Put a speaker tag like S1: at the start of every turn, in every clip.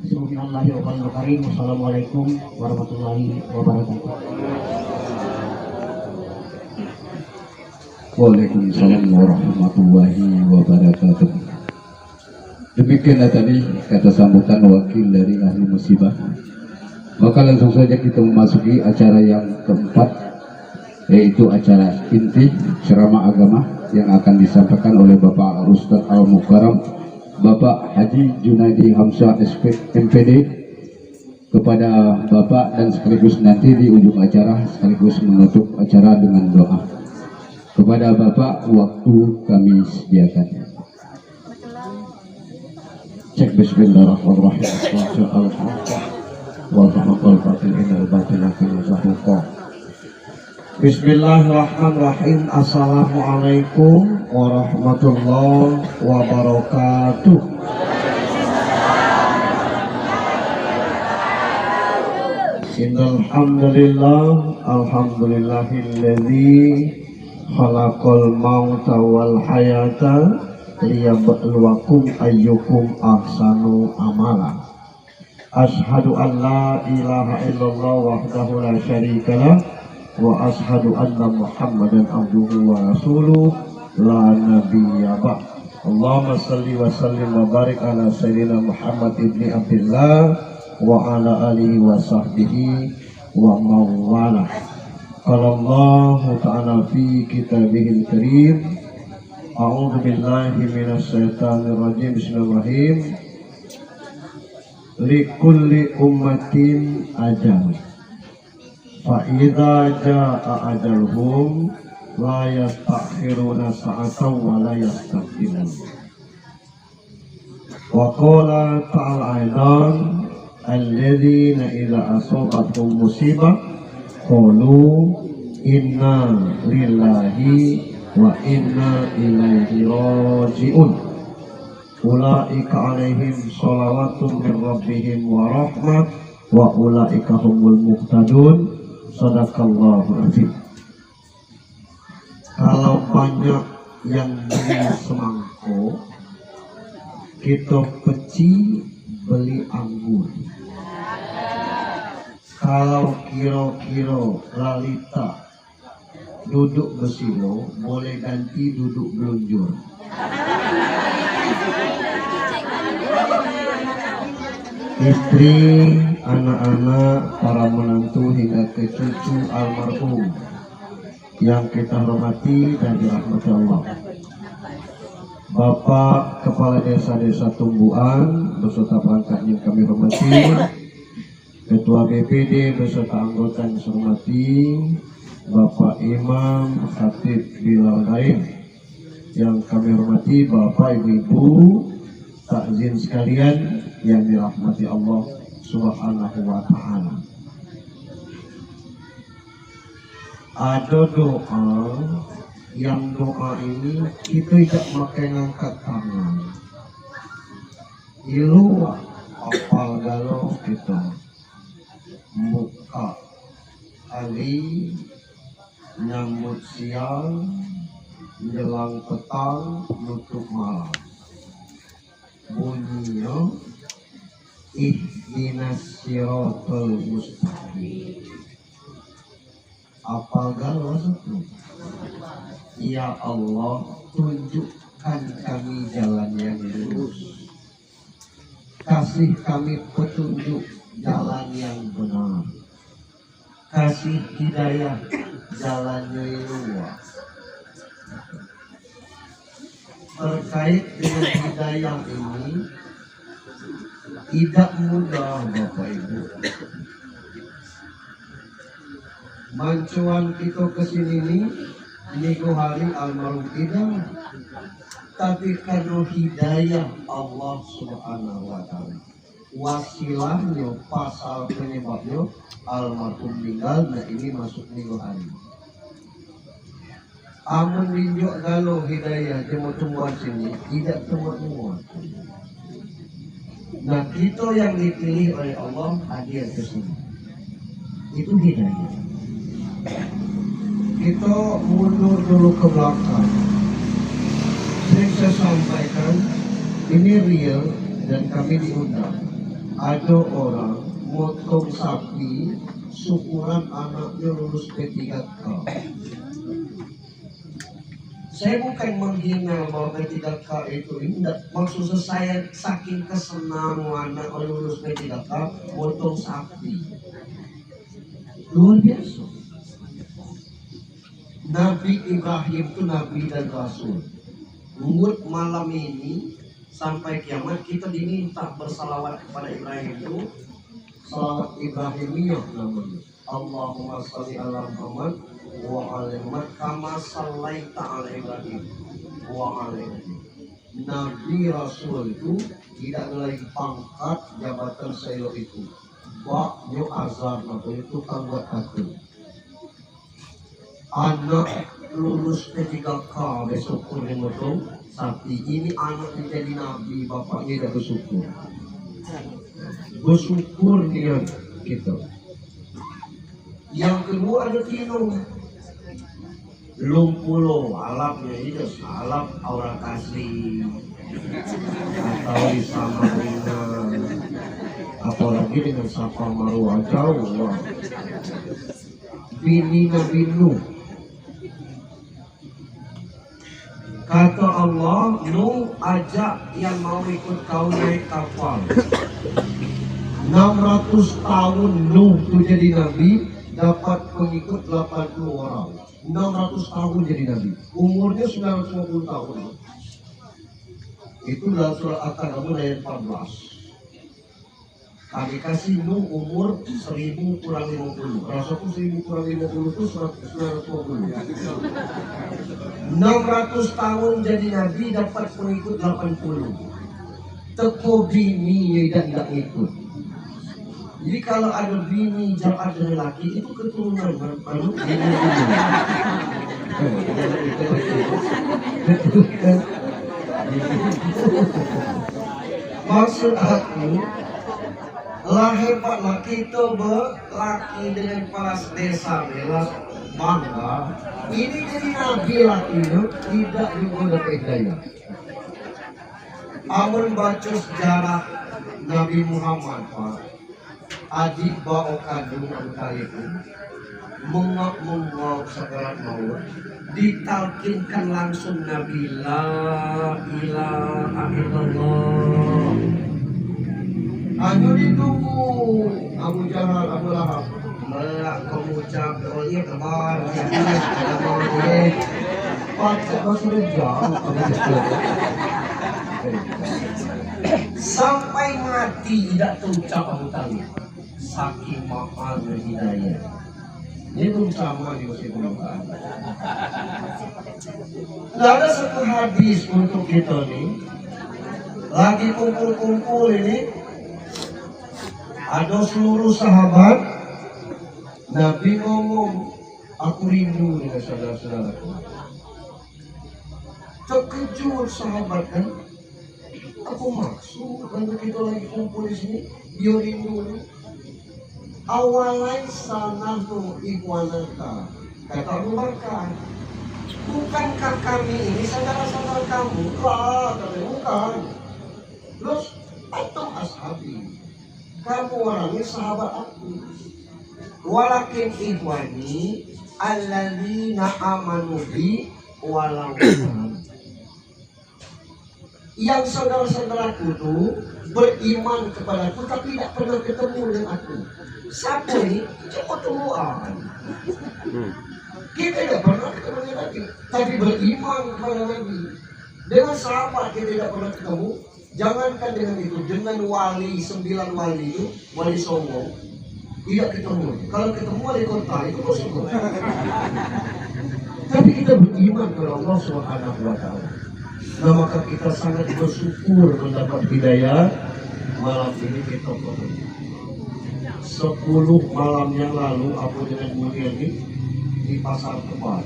S1: Bismillahirrahmanirrahim. Assalamualaikum warahmatullahi wabarakatuh.
S2: Waalaikumsalam warahmatullahi wabarakatuh. Demikianlah tadi kata sambutan wakil dari ahli musibah. Maka langsung saja kita memasuki acara yang keempat, yaitu acara inti ceramah agama yang akan disampaikan oleh Bapak Ustadz Al-Mukarram Bapak Haji Junaidi Hamzah MPD kepada Bapak, dan sekaligus nanti di ujung acara sekaligus menutup acara dengan doa. Kepada Bapak waktu kami sediakan. Cek bismillahirrahmanirrahim.
S3: Bismillahirrahmanirrahim. Assalamualaikum warahmatullahi wabarakatuh. Innalhamdulillah, alhamdulillahilladzi khalaqal mauta wal hayata liyabluwakum ayyukum ahsanu amala. Ashhadu an la ilaha illallah wahdahu la syarikalah wa ashhadu anna Muhammadan abduhu wa rasuluh la nabiyya ba'd. Allahumma salli wa sallim wa barik ala sayyidina Muhammad ibni Abdullah wa ala alihi wa sahbihi wa mawala. Qala Allah ta'ala fi kitabihil karim, a'udzu billahi minasy syaithanir rajim. Bismillahirrahmanirrahim. Likulli ummatin ajal, fa idza jaa ajaluhum la yastakhiruna sa'atan wa la yastaqdimun. Wa qala ta'ala aidan, alladzina idza asabatuhum musibah qalu inna lillahi wa inna ilaihi raji'un. Ulaika alaihim sholawatun min rabbihim wa rahmah wa ulaika humul muhtadun. Sadaqallahu azim. Kalau banyak yang beli semangkuk, kita peci beli anggur. Kalau kira-kira lalita duduk bersilo, boleh ganti duduk belunjur. Istri, anak-anak, para menantu hingga ke cucu almarhum yang kita hormati dan dirahmati Allah. Bapak Kepala Desa Tumbuhan beserta perangkat yang kami hormati, Ketua BPD beserta anggota yang saya hormati, Bapak Imam Khatib Bilal Gaib yang kami hormati, Bapak Ibu-ibu takzin sekalian yang dirahmati Allah Subhanahu wa ta'ala. Ada doa, yang doa ini kita tidak pakai ngangkat tangan. Ilu apal galau kita muka ali nyambut siang jelang petang nutup malam. Bunyinya ihdinas siratal mustaqim. Apal galau satu. Ya Allah, tunjukkan kami jalan yang lurus. Kasih kami petunjuk jalan yang benar. Kasih hidayah jalannya yang luas. Terkait dengan hidayah ini tidak mudah Bapak Ibu. Mancuan kita kesini nih minggu hari almarhum tidak, tapi karena hidayah Allah Subhanahu wa ta'ala, wasilahnya pasal penyebabnya almarhum meninggal. Nah ini masuk minggu hari. Amun ninjok galau hidayah jemu tumbuhan sini tidak semua. Nah kita yang dipilih oleh Allah hadir ke sini, itu hidayah. Kita mundur dulu ke belakang. Sering saya sampaikan, ini real dan kami diundang. ada orang motong sapi syukuran anaknya lulus P3K. Saya bukan menghina bahwa P3K itu indah. Maksud saya saking kesenangan anak lulus P3K motong sapi. Luar biasa. Nabi Ibrahim itu Nabi dan Rasul. Menurut malam ini sampai kiamat kita diminta bersalawat kepada Ibrahim itu salawat Ibrahimiyah namanya. Allahumma sholli ala Muhammad wa ala Muhammad kama shallaita ala Ibrahim wa ala Ibrahim. Nabi Rasul itu tidak ada lagi pangkat jabatan saya itu. Wah, nyo azar namanya itu tangga kaki. Anak lulus P3K besok kurang motong sapi. Ini anak menjadi nabi, bapaknya tidak bersyukur. Bersyukur dia kita. Yang kedua ada tino. Lumpulo alapnya itu salap aura kasih atau di Samarinda, apalagi dengan Sapa Marwah jauh. Bini Nabi Nuh. Kata Allah, Nuh ajak yang mau ikut kau naik kapal. 600 tahun Nuh itu jadi nabi, dapat pengikut 80 orang. 600 tahun jadi nabi. Umurnya 950 tahun. Itu dalam surah At-Taghābun ayat 14. Kami kasih Nuh umur 1000 kurang 50. Rasulku 1000 kurang 50 itu 950. 600 tahun jadi nabi dapat pengikut 80. Teko bini dan tidak ikut. Jadi kalau ada bini jabat dengan laki itu keturunan baru bini. Maksud aku lah hebat laki itu berlaki dengan kepala desa belas bangga. Ini jadi nabi laki itu tidak juga dapat hidayah. Amun baca sejarah Nabi Muhammad Pak, adik bawa kandung kali itu mengok sekarat maut, ditalkinkan langsung Nabi la ilaha illallah. Hanya ditunggu Abu Jahal, Abu Lahab melak mengucap oleh kemar pakai bahasa rejang sampai mati tidak terucap Abu Talib saking mahalnya hidayah. Ini belum sama di musim permukaan. Ada satu hadis untuk kita nih, lagi kumpul-kumpul ini, ada seluruh sahabat, Nabi ngomong, aku rindu dengan saudara-saudaraku. Terkejut sahabat kan, aku maksud kalau kita lagi kumpul di sini, dia rindu nih. Awalai sana tuh ikhwanaka, kata Abu Bakar, bukankah kami ini saudara-saudara kamu? Kami bukan. Terus atau ashabi, kamu orangnya sahabat aku. Walakin ikhwani alladzina amanu bi walau yang saudara-saudaraku itu beriman kepadaku tapi tidak pernah ketemu dengan aku. Siapa ini? Cuma temuan. Kita tidak pernah ketemu dengan Nabi, tapi beriman kepada Nabi. Dengan sahabat kita tidak pernah ketemu. Jangankan dengan itu, dengan wali 9 wali itu, wali Songo, tidak ketemu. Kalau ketemu wali kota itu Songo. Tapi kita beriman kepada Allah Subhanahu wa Ta'ala. Nah maka kita sangat bersyukur mendapat hidayah. Malam ini kita berdoa. 10 malam yang lalu aku dengan mulia ini di pasar Tebal.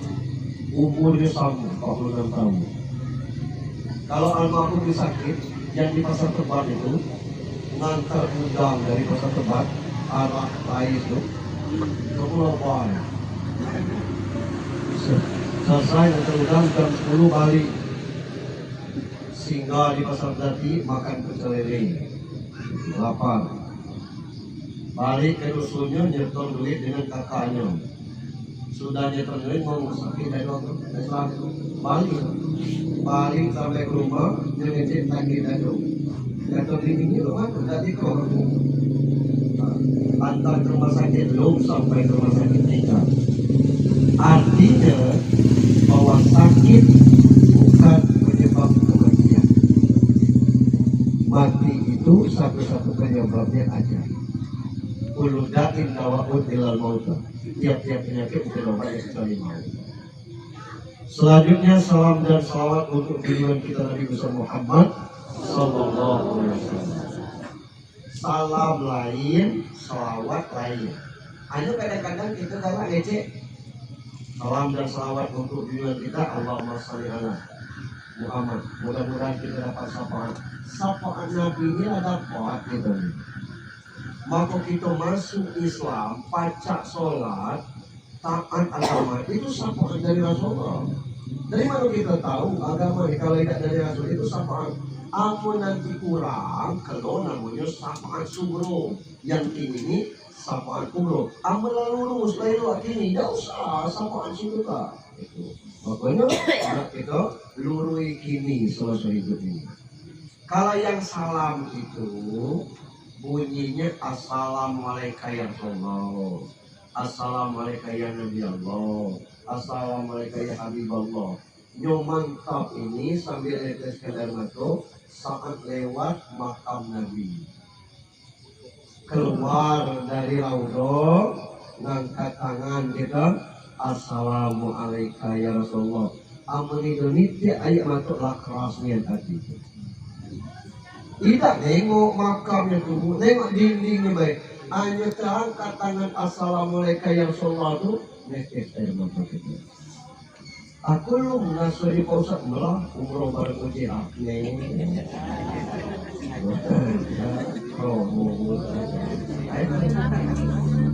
S3: Umurnya sama 46 tahun. Kalau almarhum sakit, yang di pasar Tebal itu ngantar udang dari pasar Tebal arah Rai itu ke Pulau Bali. Selesai ngantar udang jam 10 balik. Singgah di pasar Jati makan pecel lele. lapar. Balik ke dusunnya nyetor duit dengan kakaknya. Sudah nyetor duit mau sakit dari dokter, balik sampai ke rumah dia ngecek sakit dari dokter. Jatuh di ini rumah tadi kok antar ke rumah sakit belum sampai ke rumah sakit tinggal. Artinya bahwa sakit bukan penyebab kematian. Mati itu satu-satu penyebabnya aja. Ulu datin dawaun ilal mauta. Tiap-tiap penyakit bukan obat kecuali maut. Selanjutnya salam dan salawat untuk junjungan kita Nabi besar Muhammad Sallallahu Alaihi Wasallam. Salam lain, salawat lain. Hanya kadang-kadang kita kalau ngecek salam dan salawat untuk junjungan kita Allahumma sholli ala Muhammad. Mudah-mudahan kita dapat sapaan Nabi ini ada dapat gitu. Maka kita masuk Islam, pacak sholat, taat agama itu sapaan dari Rasulullah. Dari mana kita tahu agama ini kalau tidak dari Rasul itu sapaan? Aku nanti kurang kalau namanya sapaan subro. Yang ini sapaan kubro. Amal lalu lurus lalu ini tidak usah sapaan subro. Makanya anak kita lurui kini selesai hidup ini. Kalau yang salam itu bunyinya assalamualaikum ya Rasulullah, assalamualaikum ya Nabi Allah, assalamualaikum ya Habibullah. Yo mantap ini sambil neteskan air mata saat lewat makam Nabi. Keluar dari raudhah, ngangkat tangan kita, assalamualaikum ya Rasulullah. Amani donitnya ayat mata lah kerasnya tadi. Tidak nengok makamnya tubuh, nengok dindingnya baik. Hanya terangkat tangan assalamualaikum ya Rasulullah itu netes air mata kita. Aku lu ngasih Pak Ustaz melah umroh bareng uji akne.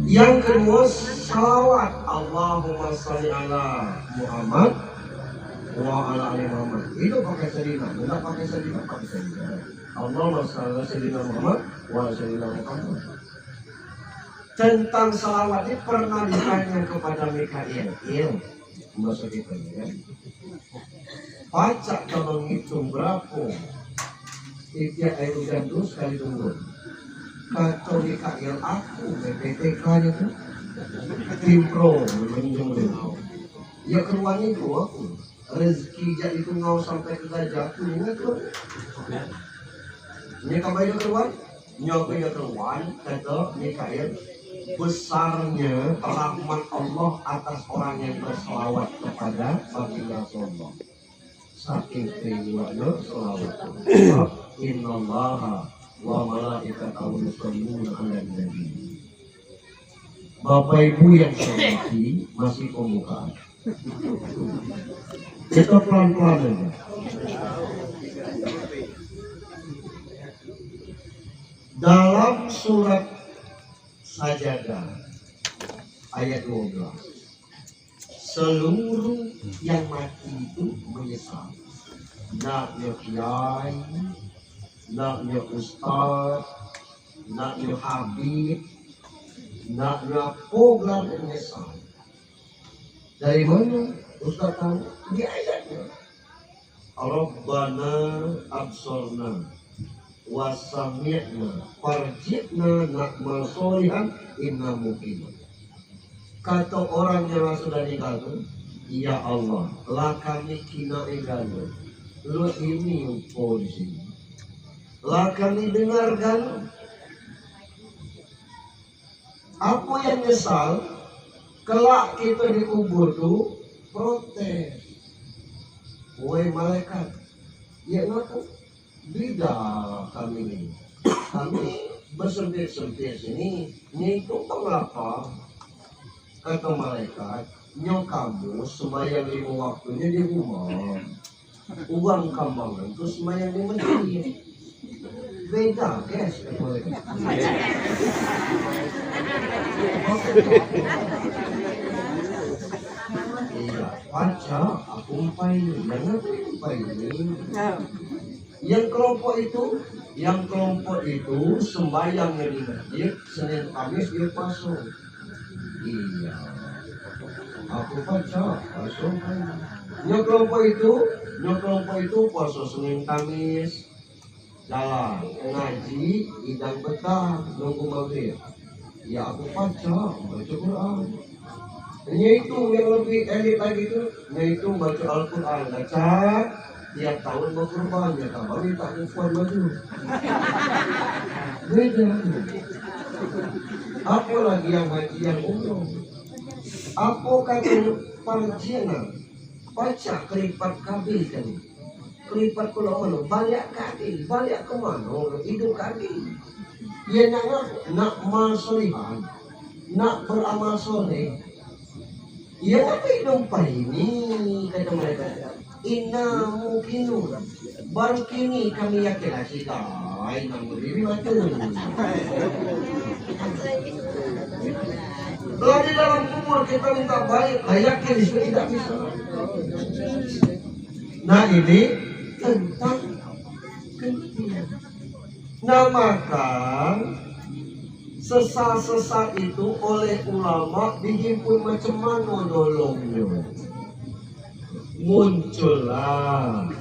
S3: Yang kedua salawat Allahumma sholli ala Muhammad wa ala ali Muhammad. Itu pakai selina, tidak pakai selina, pakai selina. Allahumma sholli ala sayyidina Muhammad wa ala sayyidina Muhammad. Tentang salawat ini pernah ditanya kepada Mikail. Masa kita ya. Pacak kalau menghitung berapa tiap air hujan dulu sekali tunggu. Kata Mikail aku BPTK-nya tuh tim pro menunjuk. Ya keruannya itu aku rezeki jadi itu ngau sampai ke gajah aku ingat tuh. Ini kabarnya keruan, nyoknya keruan kata Mikail. Besarnya rahmat Allah atas orang yang berselawat kepada baginda Rasulullah. Saking tingginya selawat. Innallaha wa malaikatahu yusholluna 'alan nabi. Bapak Ibu yang saya hormati, masih pembukaan. Kita pelan-pelan aja. Dalam surat Sajadah ayat 12, seluruh yang mati itu menyesal. Naknya kiai, naknya ustaz, naknya habib, naknya program menyesal. Dari mana Ustaz tahu? Di ayatnya. Rabbana absorna wasami'na farji'na na'mal sholihan inna muqim. Kata orang yang sudah nikah, ya Allah, lah kami kina egalo, lo ini upo di sini, lah kami dengarkan apa yang nyesal, kelak kita dikubur tuh protes, woi malaikat, ya ngaku. Beda kami bersempit-sempit sini, ini itu mengapa? Kata malaikat, nyok kamu sembahyang 5 waktunya di rumah, uang kambangan itu sembahyang di masjid. Beda guys, iya, baca aku umpai ini, jangan umpai ini. Yang kelompok itu Yang kelompok itu sembahyangnya di masjid, Senin Kamis dia pasung. Iya. Aku baca pasung kan. Yang kelompok itu puasa Senin Kamis, jalan ngaji, idang betah, nunggu maghrib. Ya aku baca Quran. Yaitu yang lebih elit lagi itu, yaitu baca Al-Quran, baca tiap tahun berkurban, ya tambah minta kupon baju. Beda. Apa lagi yang haji yang umroh? Apa kata panjina? Baca kelipat kabil kan? Kelipat kalau mana? Balik kabil, balik ke mana? Hidup kabil. Dia nak masolihan, nak beramal soleh. Ya tapi dompa ini kata mereka. Inna mukinu baru kini kami yakin kita yang berdiri macam kalau di dalam kubur kita minta baik yakin tidak bisa. Nah ini tentang kematian. Nah maka sesa-sesa itu oleh ulama dihimpun macam mana dolongnya. Muncullah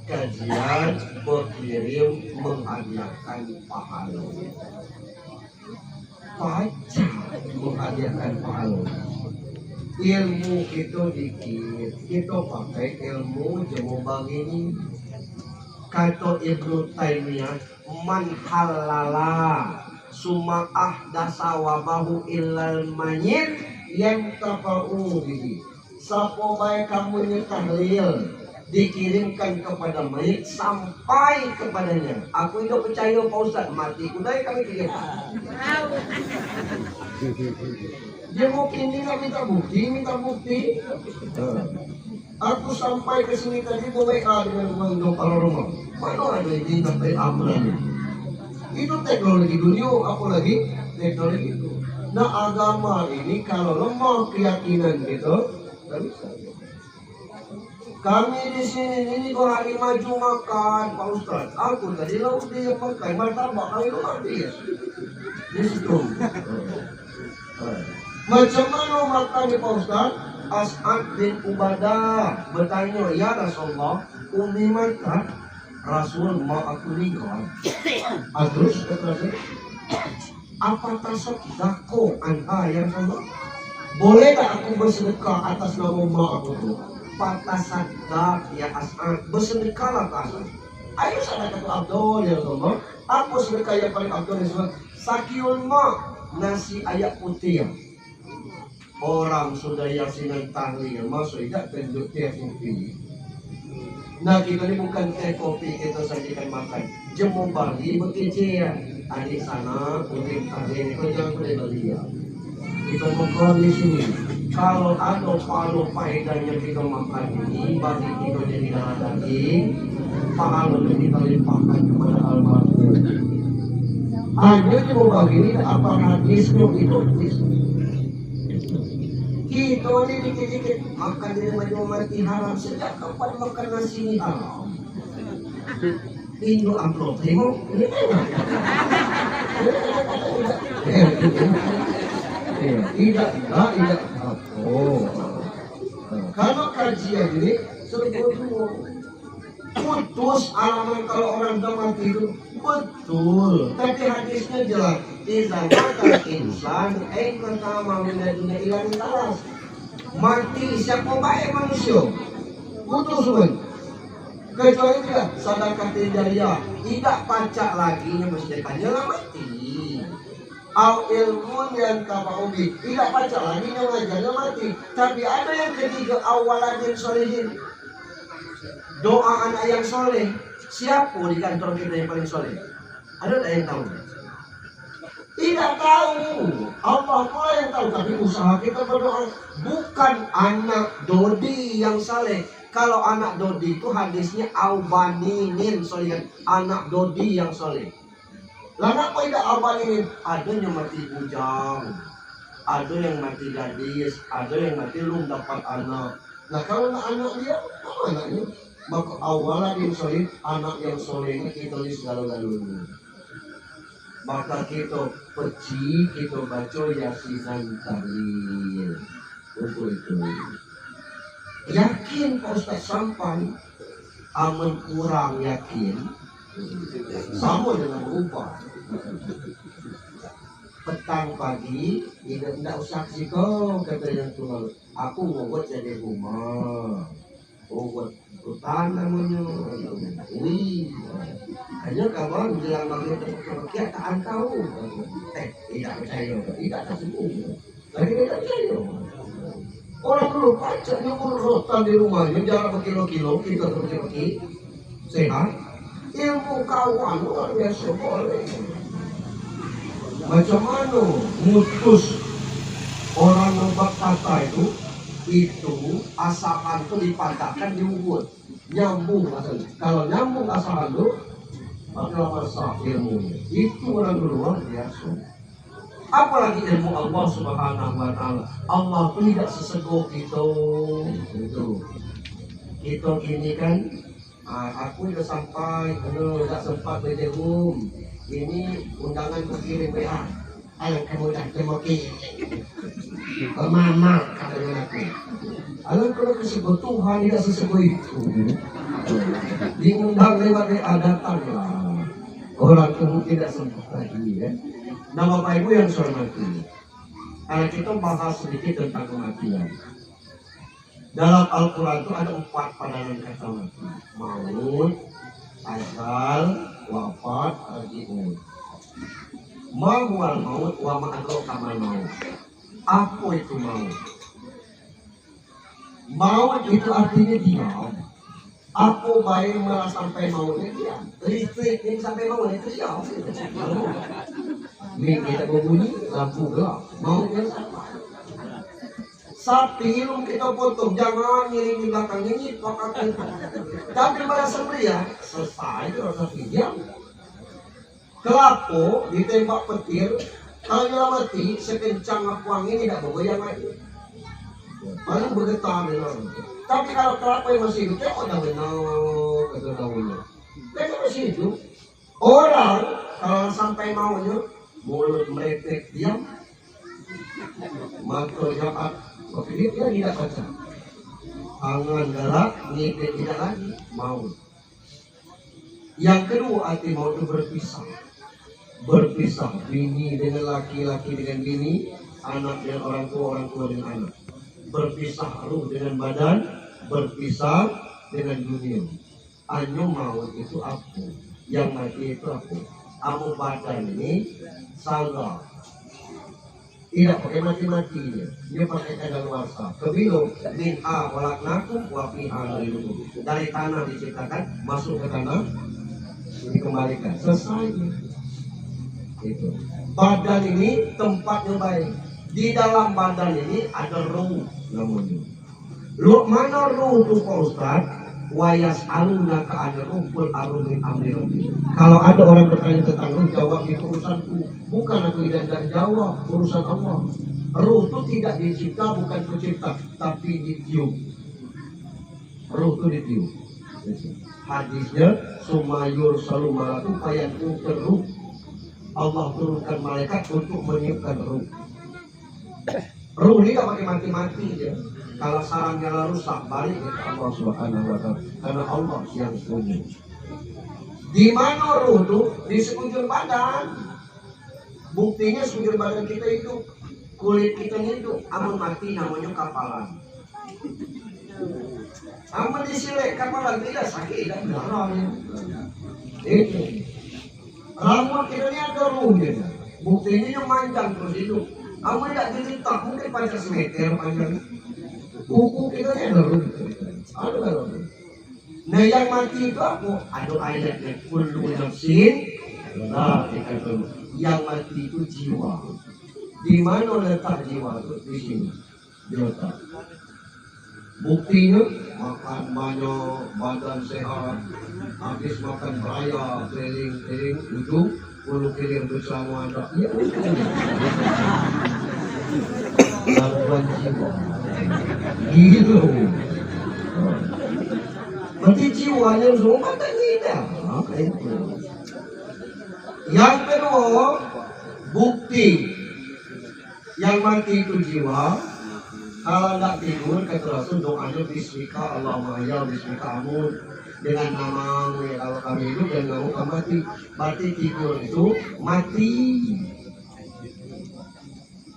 S3: kajian berkirim menghadiahkan pahala. Baca menghadiahkan pahala. Ilmu itu dikit, kita pakai ilmu jemu begini. Kata Ibnu Taimiyah, man halala summa ahdasa wabahu illal mayyit yang tafa'u bihi. Sapo baik kamu tahlil dikirimkan kepada mayit sampai kepadanya. Aku itu percaya Pak Ustaz mati kudai kami kirim. Dia mungkin dia minta bukti. Aku sampai ke sini tadi WA dengan teman kepala rumah. Mana ada yang sampai amalan? Itu teknologi dunia, apalagi teknologi itu. Nah agama ini kalau lemah keyakinan gitu. Kami di sini ini 2 hari maju makan Pak Ustaz. Aku tadi laut dia pakai martabak kami habis di situ. Macam mana makan di Pak Ustaz? As'ad bin Ubadah bertanya, ya Rasulullah, umi makan Rasul mau aku nikah. Terus kata saya, apa tasadaqo anha ya Rasulullah? Boleh tak aku bersedekah atas nama mak aku tu? Patah sadaq ya As'ad, bersedekahlah ke As'ad. Ayo sedekah ke Abdul ya Rasulullah. Apa sedekah yang paling Abdul ya Rasulullah? Sakiul mak, nasi ayak putih. Orang sudah yasinan tahlil, masuk tidak tunjuk teh kopi. Nah kita ni bukan teh kopi kita sajikan makan. Jemu bagi berkecil. Adik sana, putih tahlil, kau jangan boleh beli ya. Kita makan di sini. Kalau ada pahala faedahnya kita makan ini bagi kita jadi darah daging, pahala kita limpahkan kepada almarhum. Hanya cuma bagi ini apa hadis itu hadis. Kita ini dikit-dikit makan di rumah mati haram. Sejak kapan makan nasi ini haram? Indo amplop tengok. Tidak. Oh. Kalau kajian ini sebetulnya putus alaman kalau orang sudah mati itu betul. Tapi hadisnya jelas. Iza mata insan, pertama dunia ilang talas. Mati siapa baik manusia? Putus pun. Kecuali tidak sedekah jariyah, tidak pacak lagi sedekahnya lah mati. Au ilmun yang tabaubi, tidak pacak lagi ngajarnya mati. Tapi ada yang ketiga, awaladin solehin, doa anak yang soleh. Siapa di kantor kita yang paling soleh? Ada tak yang tahu? Tidak tahu. Allah pula yang tahu. Tapi usaha kita berdoa. Bukan anak Dodi yang soleh. Kalau anak Dodi itu hadisnya awbaninin soleh, anak Dodi yang soleh. Lah apa tidak awbaninin? Ada yang mati bujang, ada yang mati gadis, ada yang mati belum dapat anak. Nah kalau anak dia, apa anaknya? Maka awalan yang solid, anak yang soleh ini kita tulis galau-galau. Maka kita pergi, kita baca yasinan tahlil. Untuk itu. Yakin Pak Ustaz sampai, aman kurang yakin, sama dengan lupa. Petang pagi, tidak usah sih kau kata yang tua. Aku mau buat jadi rumah, mau buat hutan namanya. Wih, hanya kawan bilang maghrib kita tak tahu. Tidak percaya, tidak tersebut. Lagi tidak percaya. Orang dulu pacarnya hutan di rumahnya jalan berkilo-kilo, kita pergi sehat. Ilmu kawan luar biasa boleh. Macam mana mutus orang nombak kata itu asahan itu dipatahkan di ubud nyambung asalnya. Kalau nyambung asahan itu maka masa ilmunya itu orang luar biasa. Apalagi ilmu Allah Subhanahu wa Ta'ala. Allah itu tidak sesegok itu. Itu ini kan aku sudah sampai, tidak sempat berjemur. Ini undangan berkirim WA. Ayo kamu dah terima kirim. Ke mama katanya aku. Ayo kalau kesebut Tuhan tidak sesebut itu. Diundang lewat WA datanglah. Orang itu tidak sempat lagi ya. Nah Bapak Ibu yang saya hormati, kalau kita bahas sedikit tentang kematian. Dalam Al-Quran itu ada 4 padanan kata mati. Maut, ajal, wafat, arji'un. Ma'wal maut wa ma'adroka mal maut. Apa itu maut? Maut itu artinya diam. Apa baik malah sampai mautnya diam. Listrik ini sampai mautnya itu diam. Ini kita berbunyi, lampu gelap. Mautnya sampai. Sapi ilmu kita potong, jangan ngiring di belakang ini, pakai itu. Tapi pada sembelih selesai itu sapi diam. Kelapa ditembak petir, kalau dia mati sekencang aku angin tidak bergoyang lagi. Paling bergetar benar. Tapi kalau kelapa yang masih hidup, kok dah benar kata tahunya. Mereka masih hidup. Orang kalau sampai maunya mulut merepek diam, mata jahat, dia tidak baca. Angan gerak, ngipet tidak lagi, mau. Yang kedua hati mau itu berpisah. Berpisah bini dengan laki, laki dengan bini, anak dengan orang tua dengan anak. Berpisah ruh dengan badan, berpisah dengan dunia. Anu maut itu apa? Yang mati itu apa? Amu badan ini salah. Tidak pakai mati-mati dia pakai kadaluarsa. Kebilu min a walaknakum wa fiha nu'idukum. Dari tanah diciptakan, masuk ke tanah dikembalikan. Selesai. Itu. Badan ini tempatnya baik. Di dalam badan ini ada ruh namanya. Lu mana ruh itu Pak Ustaz? Wayas aluna ke ada rumpul arumin amri. Kalau ada orang bertanya tentang ruh, jawab itu urusanku. Bukan aku tidak jawab, urusan Allah. Ruh itu tidak dicipta, bukan pencipta, tapi ditiup. Ruh itu ditiup. Hadisnya sumayur salumatu fayanku ruh. Allah turunkan malaikat untuk meniupkan ruh. Ruh ini tidak pakai mati-mati ya. Kalau sarangnya rusak, balik ke Allah Subhanahu wa Ta'ala. Karena Allah yang punya. Di mana ruh itu? Di sekujur badan. Buktinya sekujur badan kita itu, kulit kita itu, amun mati namanya kapalan. Amun disilek kapalan tidak sakit, tidak darah. Itu. Rambut kita ini ada ruhnya. Buktinya yang manjang terus hidup. Amun tidak diletak, mungkin panjang semeter panjang. Kuku kita ini ada ruh. Ada ruh. Nah yang mati itu apa? Ada ayatnya. Kullu nafsin. Nah, yang mati itu jiwa. Di mana letak jiwa itu? Di sini. Di otak. Buktinya makan banyak, badan sehat, habis makan raya, keliling ujung, bulu kirim bersama ada. Ya, gangguan jiwa. Gitu. Berarti jiwanya semua tidak. Yang kedua, bukti yang mati itu jiwa. Kalau nggak tidur, kata Rasul doanya bismika Allahumma ya bismika amun, dengan nama ya. Kalau kami hidup dengan nama mati, berarti tidur itu mati.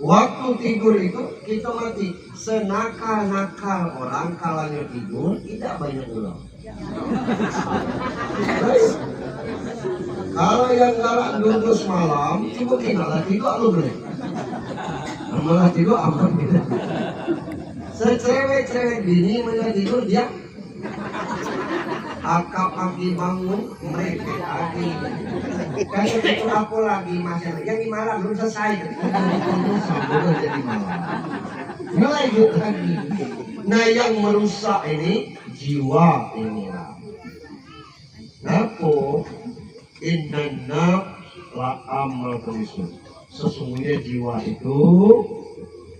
S3: Waktu tidur itu kita mati. Senakal-nakal orang kalau tidur tidak banyak ulang. Kalau yang galak duduk malam, coba kita tidur lu boleh. Malah tidur aman gitu. Secewek-cewek bini malah tidur dia akap pagi bangun mereka lagi. Kayak itu aku lagi masih yang di malam belum selesai. Sampai jadi malam. Melanjut lagi. Nah yang merusak ini jiwa inilah. Napo inna la amal khalisun. Sesungguhnya jiwa itu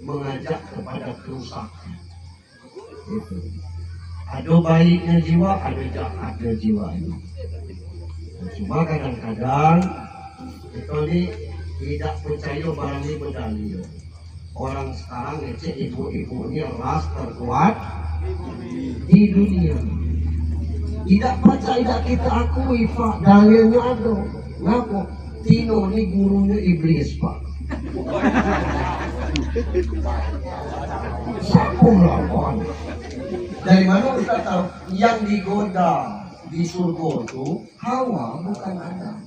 S3: mengajak kepada kerusakan. Itu. Ada baiknya jiwa, ada jahatnya jiwa ini. Cuma kadang-kadang kita ini tidak percaya barang ini berdalil. Orang sekarang ngecek ibu-ibu ini ras terkuat di dunia. Tidak percaya kita akui Pak, dalilnya ada. Ngaku? Tino ini gurunya iblis Pak. Siapa melawan? Dari mana kita tahu yang digoda di surga itu Hawa bukan Adam.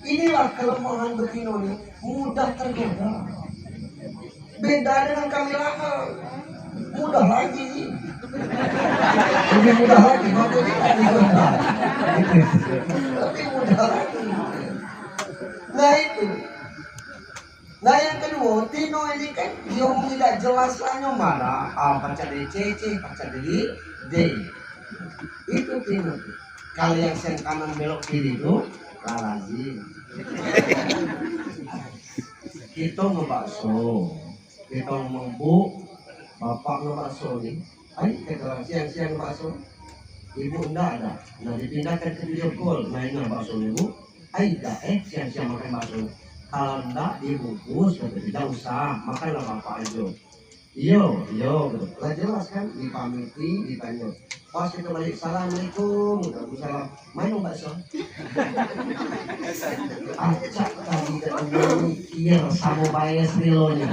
S3: Inilah kelemahan Betino ini, mudah tergoda. Beda dengan Kamilana, mudah lagi. Lebih mudah lagi, makanya tidak digoda. Lebih mudah lagi. Nah itu. Nah yang kedua, Tino ini kan dia tidak jelas hanya marah. Baca dari C, baca dari D. Itu Tino. Kalau yang sen kanan belok kiri itu lazim. Kita ngebakso, kita ngomong bu, bapak ngebakso nih. Ayo kita siang-siang ngebakso. Ibu enggak ada. Nah dipindahkan ke video call, main ngebakso ibu. Ayo siang-siang makan bakso. Kalau enggak dibungkus, tidak usah, makanlah bapak aja. Iyo, betul. Lah jelas kan, dipamiti, ditanya. Pas kita balik, assalamualaikum, salam. Main bakso. Acak tadi ketemu mikir sama bayar serilonya.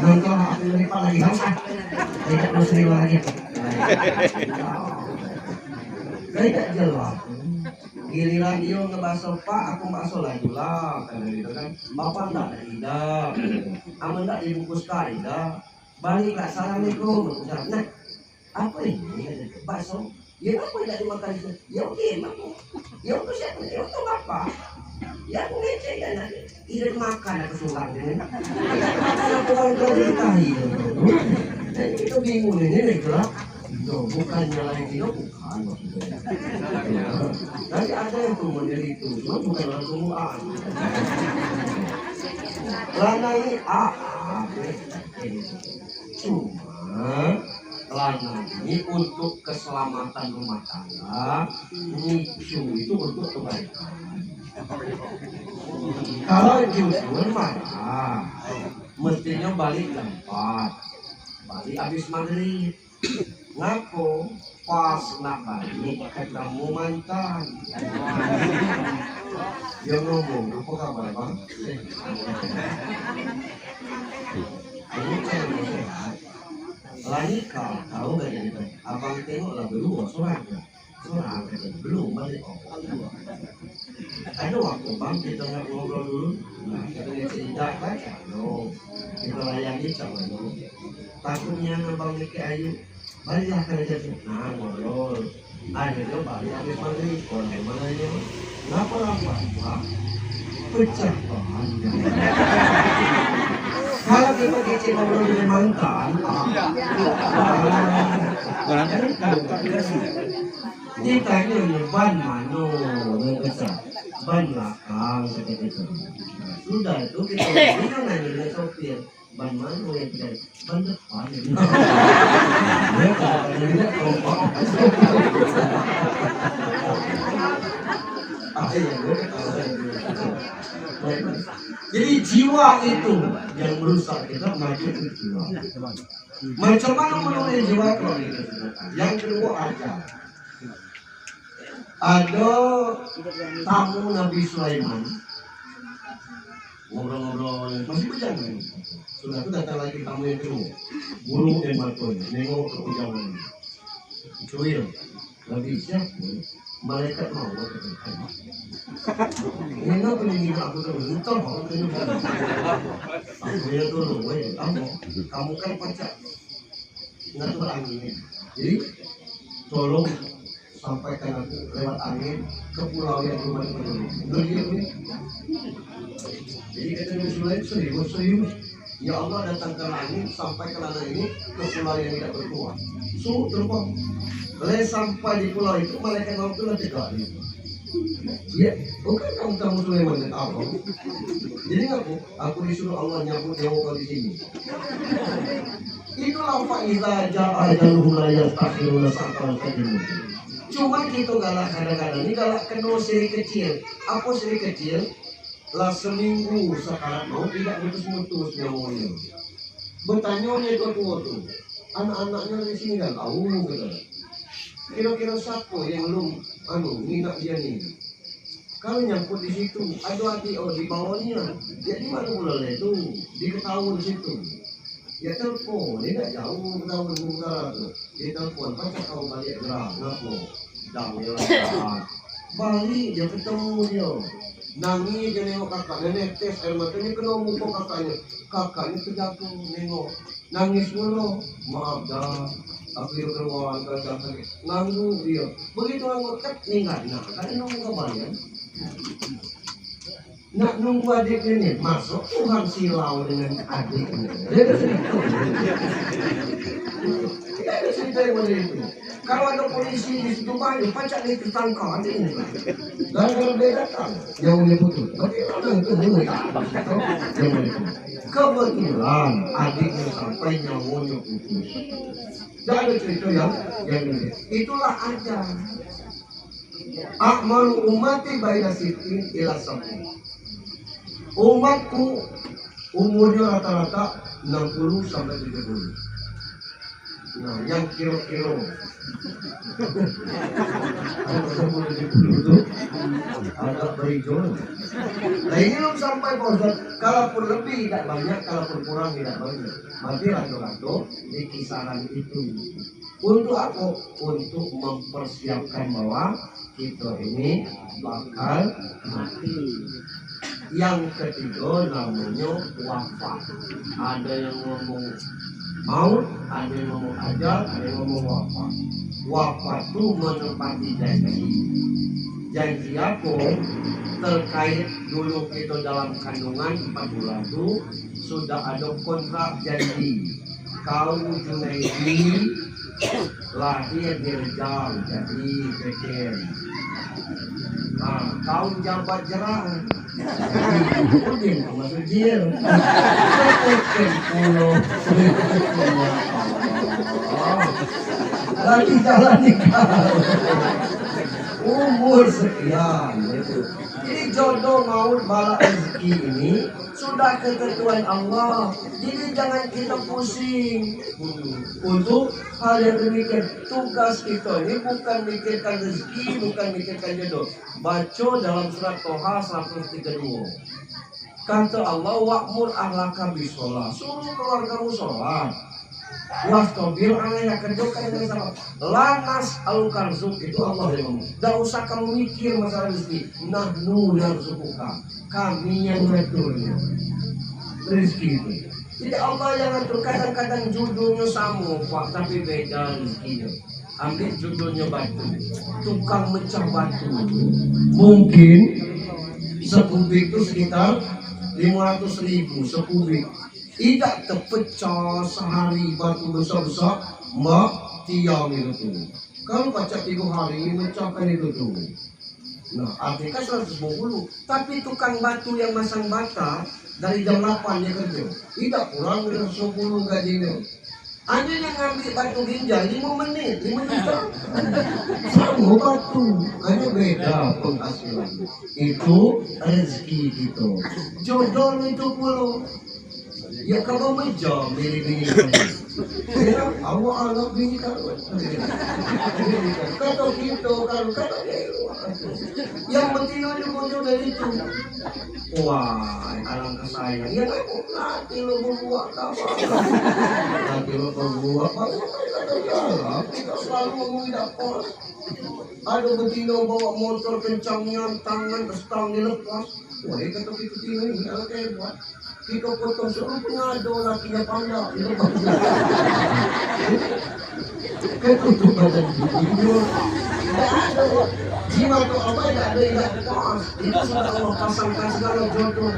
S3: Nanti aku lupa lagi, tidak mau serilo lagi. Tidak jelas. Giliran dia ngebakso Pak, aku bakso lagi lah, karena gitu kan. Bapak enggak tidak, aman enggak dibungkus tidak. Baliklah assalamualaikum. Nah, apa ini bakso? Ya apa tidak dimakan itu? Ya oke, aku. Ya aku siapa? Ya aku bapak. Ya aku ngece ya nanti. Tidak makan aku suka ini. Makan aku orang terlitahi. Dan itu bingung ini itulah. No, bukan nyalain dia, bukan maksudnya. Nanti ada yang tuh model itu, cuma bukan langsung A. Lana ini A, cuma lana ini untuk keselamatan rumah tangga, nicu itu untuk kebaikan. Kalau jujur marah, mestinya balik tempat, balik habis maghrib. Ngaku pas nak balik ketemu mantan. Dia ngomong, apa kabar bang? Ini saya mau sehat. Lanika tahu gak jadi bang? Abang tengoklah dulu surat belum balik. Ada waktu bang kita ngobrol dulu. Nah kita cerita kan? No, kita layani sama dulu. Takutnya abang Niki Ayu. Baliklah kerja nah ngobrol. Akhirnya balik habis maghrib. Orang mana ini? Kenapa lama? Pecah panjang. Kalau kita kecil ngobrol dengan mantan, ditanya ban mana yang besar, ban belakang seperti itu. Sudah itu kita nanya dengan sopir. ban mana yang tidak ban depan ya katanya kompak jadi jiwa itu yang merusak kita makin jiwa. Macam mana menurut jiwa kalau itu? Yang kedua ada tamu Nabi Sulaiman ngobrol-ngobrol masih berjalan. Sudah itu datang lagi tamu yang kedua, burung dan batuan nengok ke ujangan. Cuil, Nabi siapa? Malaikat mau ini apa yang aku terus entah mau aku ya dulu kamu kan pacak ngatur angin jadi tolong sampaikan aku lewat angin ke pulau yang rumah itu jadi kata Nabi serius ya Allah datangkan angin sampai ke lana ini ke pulau yang tidak berkuat terbang sampai di pulau itu malaikat maut itu tegak ya bukan kamu Sulaiman dan apa jadi aku disuruh Allah nyambut nyawa di sini itulah fa'iza ja'a ajaluhum la yastakhiruna sa'atan qadimun. Cuma kita galak kadang-kadang ini galak kena seri kecil. Apa seri kecil? Lah seminggu sekarang mau tidak mutus-mutus nyawanya. Bertanya tua-tua tuh anak-anaknya di sini kan tahu gitu. Kira-kira siapa yang belum minat dia nih? Kalau nyangkut di situ, ada hati di bawahnya. Jadi mana boleh itu diketahui di situ. Ya telepon, dia tak jauh ketahuan muka tu. Dia telepon, macam kau balik gerak, kenapa? Dah lah. Balik dia ketemu dia. Nangis dia nengok kakaknya, netes air matanya kena muka kakaknya. Kakaknya terjatuh nengok. Nangis mulu, maaf dah. Aku dia keluar kakak sakit. Nanggung dia. Begitu nanggung kat ingat nak. Kan nunggu kembali. Nak nunggu adiknya ni masuk Tuhan silau dengan adiknya. Dia ada cerita. Dia ada cerita yang mana itu. Kalau ada polisi di situ banyak pacak dia tertangkap adiknya. Dan kalau dia datang, yang boleh putus. Bagaimana itu boleh? Yang boleh putus. Kebetulan adiknya sampai nyawanya putus. Dan ada cerita yang ini. Itulah ajar. Akmalu umati baina sitin ila sabun. Umatku umurnya rata-rata 60 sampai 70. Nah, yang kira-kira agak berhijau. Nah ini belum sampai Pak Ustaz. Kalaupun lebih tidak banyak, kalaupun kurang tidak banyak. Berarti rata-rata di kisaran itu. Untuk apa? Untuk mempersiapkan bahwa kita ini bakal mati. Yang ketiga namanya wafat. Ada yang ngomong maut, ada yang ngomong ajal, ada yang ngomong wafat. Wafat itu menepati janji. Janji apa? Terkait dulu kita dalam kandungan 4 bulan itu sudah ada kontrak janji. Kau Junaidi lahir di Rejang jadi kecil. Nah, kau jabat jerang. Udin masuk jil. Lagi jalan nikah. Umur sekian gitu. Jadi jodoh maut bala rezeki ini sudah ketentuan Allah. Jadi jangan kita pusing untuk hal yang demikian. Tugas kita ini bukan mikirkan rezeki, bukan mikirkan jodoh. Baca dalam surat Toha 132. Kata Allah, wa'mur ahlaka bisolah. Suruh keluargamu sholat. Wastabir alaiha, kerjakan dengan sabar. Lanas al-karzuk, itu Allah yang ngomong. Tidak usah kamu mikir masalah rezeki. Nahnu narzuquka, kami yang mengaturnya rezeki itu. Jadi Allah yang ngatur. Kadang-kadang judulnya sama Pak, tapi beda rezekinya. Ambil judulnya batu, tukang mecah batu. Mungkin sekubik itu sekitar 500.000 sekubik. Tidak terpecah sehari batu besar-besar tiang itu tuh. Kalau baca 3 hari mencapai itu tuh. Nah, APK 120. Tapi tukang batu yang masang bata dari jam 8 dia kerja. Tidak kurang dari 10 gajinya. Ada yang ngambil batu ginjal 5 menit, 5 juta. Sama batu, hanya beda penghasilan. Itu rezeki gitu. Jodoh itu puluh. Ya kalau meja bini-bini ya, awak anak bini kalau kata gitu kalau kata yang penting aja muncul dari itu. Wah, alangkah sayang. Ya aku nanti lo berbuat apa? Nanti lo berbuat apa? Kita selalu ngomongin dapat. Ada betina bawa motor kencangnya, tangan stang dilepas. Wah, kata kita ini anak hebat. Kita potong seluruh pengado lakinya pandang. Ketutup badan tidur. Jiwa itu apa ya? Ada yang pas. Itu sudah Allah pasangkan segala jodoh.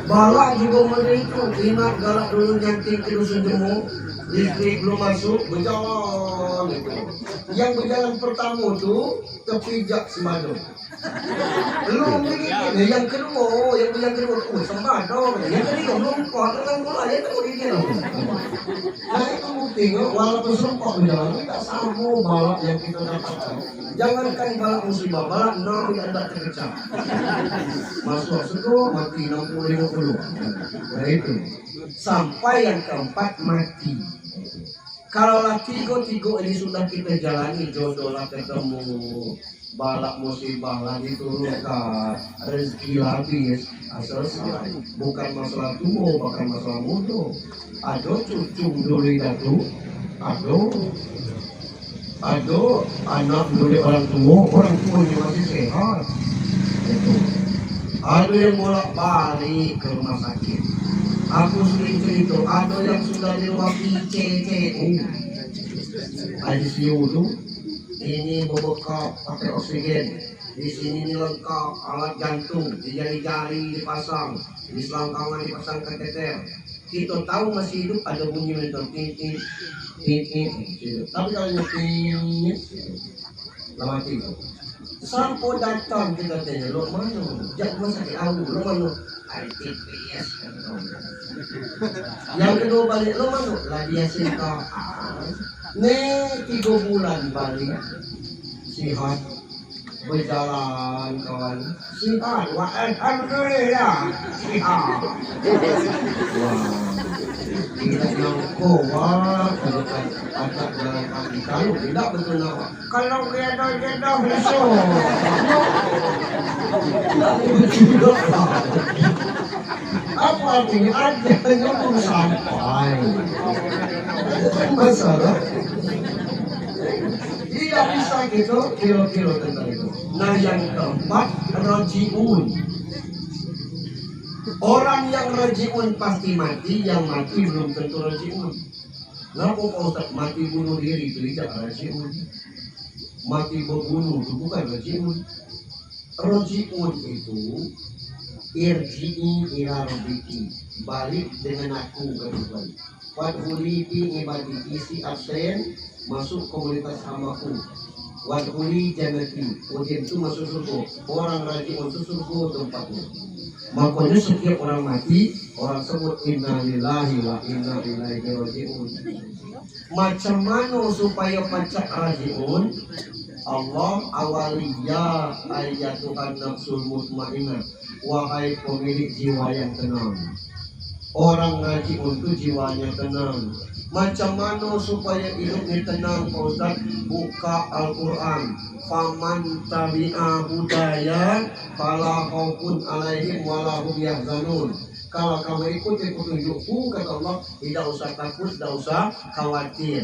S3: Balak juga mereka ingat galak dulu nyanting ke dusun jemu. Listrik belum masuk, berjalan gitu. Yang berjalan pertama tuh kepijak semado. Belum begini, yang kedua, sembado. Yang ketiga belum kuat, kan mulai itu begini. Nah itu buktinya, walaupun sempat berjalan, tidak sama balak yang kita dapatkan. Jangankan balak musibah, balak nabi anda terkecam. Masuk segera mati 60-50. Nah itu, sampai yang keempat mati. Kalau tiga ini sudah kita jalani, jodoh lah ketemu, balak musibah lagi turunkan, rezeki habis, selesai. Bukan masalah tua, bukan masalah muda. Ada cucu dulu itu, ada anak dulu orang tuanya masih sehat. Itu. Ada yang bolak-balik ke rumah sakit. Aku sering cerita, ada yang sudah lewat ICU, ICU itu, ini berbekap pakai oksigen, di sini ini lengkap alat jantung, di jari-jari dipasang, di selangkangan dipasang kateter. Kita tahu masih hidup ada bunyi mentor titik. Tapi kalau nyetir, lama tidur. Sampai datang kita tanya, lo mana? Jangan sakit awal, lo mana? RTPS. Yang kedua balik, lo mana? Radiasi kau. Nih 3 bulan balik, sihat, berjalan kawan, sihat. Wah, alhamdulillah, sihat. Wah, tidak nyangko, wah, ada jalan kaki. Kalau tidak betul nama. Kalau kita besok. Apa artinya? Artinya belum sampai. Bukan masalah. Tidak bisa gitu, kilo-kilo tentang itu. Nah yang keempat, rajiun. Orang yang rajiun pasti mati, yang mati belum tentu rajiun. Kenapa Pak Ustaz mati bunuh diri itu tidak rajiun? Mati berbunuh itu bukan rajiun. Rajiun itu irji'i ila rabbiki, balik dengan aku ke Tuhan. Wadhuli fi ibadati, isi absen masuk komunitas hamaku. Wadhuli jannati, ujian itu masuk surga. Orang rajiun itu surga tempatnya. Makanya setiap orang mati, orang sebut inna lillahi wa inna ilaihi raji'un. Macam mana supaya pacak raji'un? Allah awaliya ayatuhan nafsul mutmainnah, wahai pemilik jiwa yang tenang. Orang raji'un itu jiwanya tenang. Macam mana supaya hidupnya tenang, Pak Ustaz? Buka Al-Quran. Faman tabi'a hudaya fala khaufun alaihim wala hum yahzanun. Kalau kamu ikut petunjukku, kata Allah, tidak usah takut, tidak usah khawatir.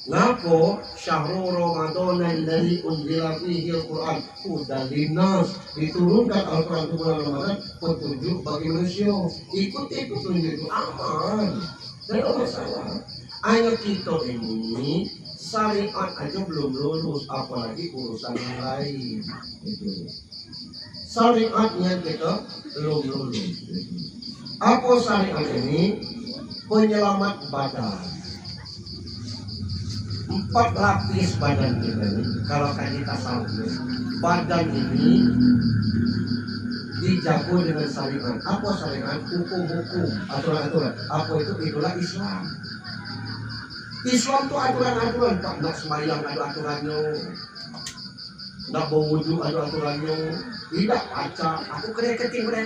S3: Ngapa? Syahrul Ramadan alladzi unzila fihi al-Qur'an hudan linnas, diturunkan Al-Qur'an itu bulan Ramadan petunjuk bagi manusia. Ikuti petunjuk itu aman. Tidak masalah. Hanya kita ini syariat aja belum lulus, apalagi urusan yang lain. Itu. Syariatnya kita belum lulus. Apa syariat ini? Penyelamat badan. 4 lapis badan kita ini. Kalau kita sambung, badan ini dijago dengan syariat. Apa syariat? Hukum-hukum, aturan-aturan. Apa itu? Itulah Islam. Islam itu aturan-aturan. Pak, nak semayang ada aturannya, nak berwudu ada aturannya. Tidak baca, aku kena keting kena.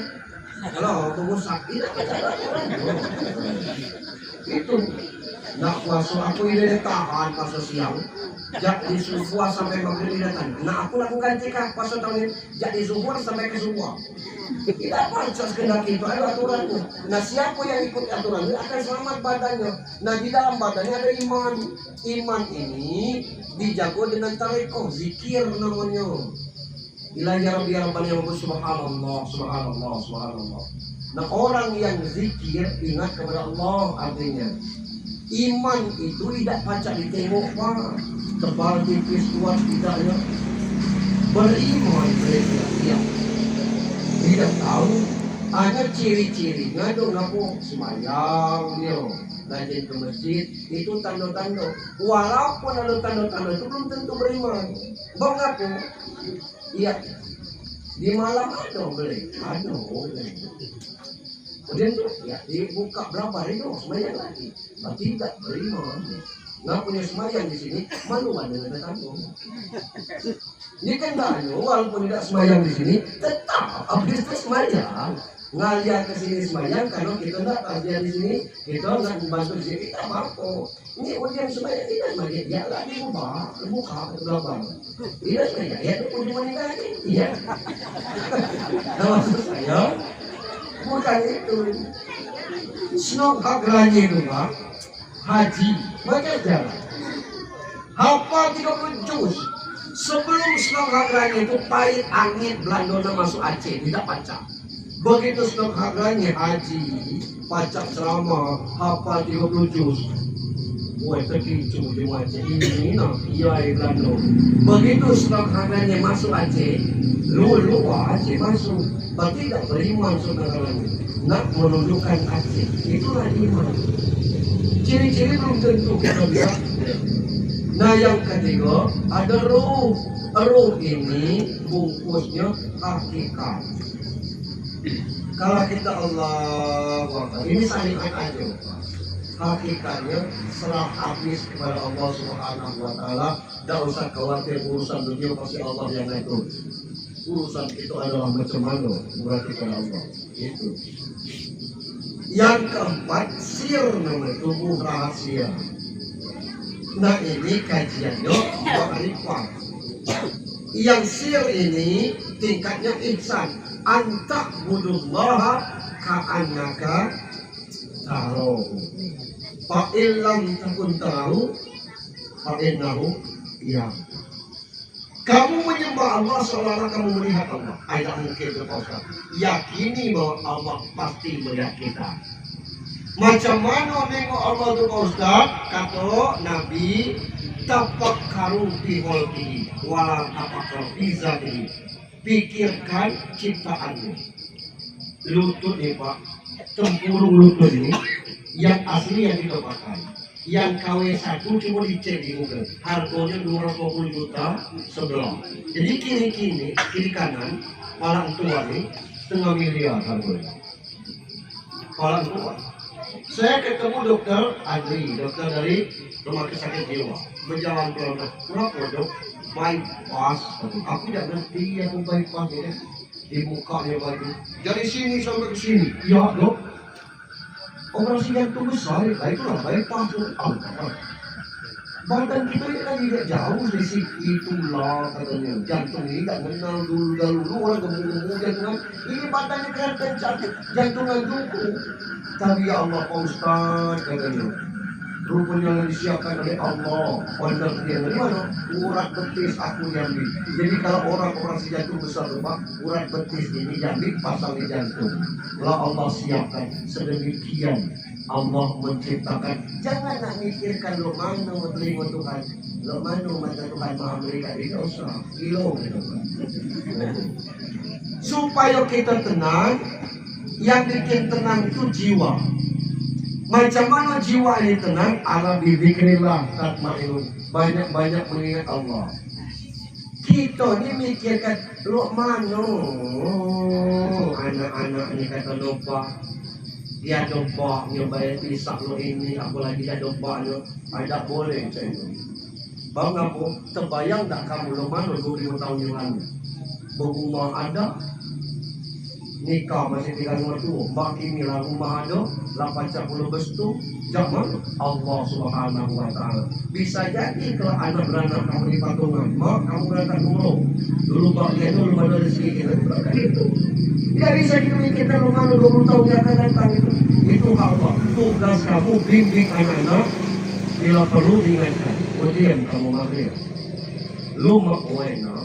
S3: Kalau pengusak, tidak baca aturannya. Itu nak puasa, aku ini tahan puasa siang. Jadi subuh sampai maghrib datang. Nah aku lakukan jika puasa tahun ini jadi zuhur sampai ke subuh. Tidak baca sekedar itu, ada aturannya. Nah siapa yang ikut aturan ini akan selamat badannya. Nah di dalam badannya ada iman. Iman ini dijago dengan tarekoh, zikir namanya. Ilahi Rabbi Rabbani wa subhanallah, subhanallah, subhanallah. Nah orang yang zikir ingat kepada Allah artinya. Iman itu tidak pacak ditengok Pak, tebal tipis kuat tidaknya. Beriman mereka ya. Tidak tahu hanya ciri-cirinya dong ngaku semayang dia rajin ke masjid itu tanda-tanda. Walaupun ada tanda-tanda itu belum tentu beriman. Bang ngaku iya di malam ada boleh ada boleh. Kemudian tuh ya dibuka berapa itu semayang lagi, berarti tidak beriman. Nggak punya semayang di sini, malu dengan tetangga. Ini kan banyak, walaupun tidak semayang di sini, tetap habis itu semayang. Ngaliat ke sini semayang, kalau kita tidak kajian di sini, kita nggak membantu di sini, kita mampu. Ini ujian semayang tidak semayang, ya lagi buka ke belakang. Tidak semayang, ya itu ujian lagi, iya. Nah maksud saya, bukan itu. Senok hagranya itu Pak, haji, baca jalan. Hafal 30 juz. Sebelum senok hagranya itu pahit angin Belanda masuk Aceh, tidak baca. Begitu senok hagranya haji, baca ceramah, hafal 30 juz. Wah terkicu di Aceh ini, iya Belanda. Begitu senok hagranya masuk Aceh, lu Aceh masuk. Berarti tidak beriman saudara-saudara. Nak menundukkan Aceh, itulah iman. Ciri-ciri belum tentu kita bisa. Nah yang ketiga ada ruh. Ruh ini bungkusnya hakikat. Kalau kita Allah ini syariat aja. Hakikatnya serah habis kepada Allah Subhanahu Wa Taala. Tidak usah khawatir urusan dunia, pasti Allah yang ngatur. Urusan itu adalah macam mana berarti kepada Allah. Itu. Yang keempat sir namanya tubuh rahasia. Nah ini kajiannya Wa'arifah. Yang sir ini tingkatnya ihsan. Anta budullaha ka'annaka tarahu. Fa'illam takun tarahu fa'innahu ya. Kamu menyembah Allah seolah-olah kamu melihat Allah. Tidak mungkin berkata. Yakini bahwa Allah pasti melihat kita. Macam mana nengok Allah itu Pak Ustaz? Kata Nabi, tafakkaru fi khalqihi wala tafakkaru fi zatihi. Pikirkan ciptaanmu. Lutut nih Pak, tempurung lutut ini yang asli yang kita pakai. Yang KW1 cuma dicek di Google, harganya 250 juta sebelah. Jadi kiri kanan, malah tua nih, 1,5 miliar harganya. Malah tua. Saya ketemu dokter Adri, dokter dari rumah sakit jiwa, berjalan pelan. Kenapa dok? Bypass. Aku tidak ngerti aku bypass ini. Di mukanya lagi. Dari sini sampai ke sini. Ya dok. Operasi jantung besar, itulah bypass. Badan kita ini kan tidak jauh dari situ, itulah katanya. Jantung ini tak kenal dulu orang gemuk-gemuk jantungan. Ini badannya kelihatan cantik, jantungan duku. Tapi ya Allah Pak Ustaz katanya, rupanya yang disiapkan oleh Allah. Wonder dia dari mana? Urat betis aku diambil. Jadi kalau orang operasi jantung besar Pak, urat betis ini diambil pasang di jantung. Lah Allah siapkan sedemikian. Allah menciptakan. Jangan nak mikirkan lo mana menerima Tuhan, lo mana mata Tuhan maha berikan. Tidak usah, kilo gitu. Supaya kita tenang. Yang bikin tenang itu jiwa. Macam mana jiwa ini tenang? Ala bidzikrillah tatmainnun. Banyak-banyak mengingat Allah. Kita ni mikirkan lu mana anak-anak ni kata lupa. Dia domba bayar pisah lo ini, apalagi dia dombanya tidak boleh macam itu. Bang apa? Terbayang tak kamu lo mana 25 tahun yang lalu? Berumah ada, nikah masih tinggal mertua, makin lah rumah ada, 80 bestu, zaman Allah Subhanahu Wa Taala. Bisa jadi kalau anak beranak kamu di patungan, mak kamu berangkat umroh, dulu bagian dulu mana rezeki kita itu. Tidak bisa kita rumah 20 tahun yang akan datang itu. Itu Allah. Tugas kamu bimbing anak-anak bila perlu diingatkan. Kemudian kamu maghrib, lu makwena,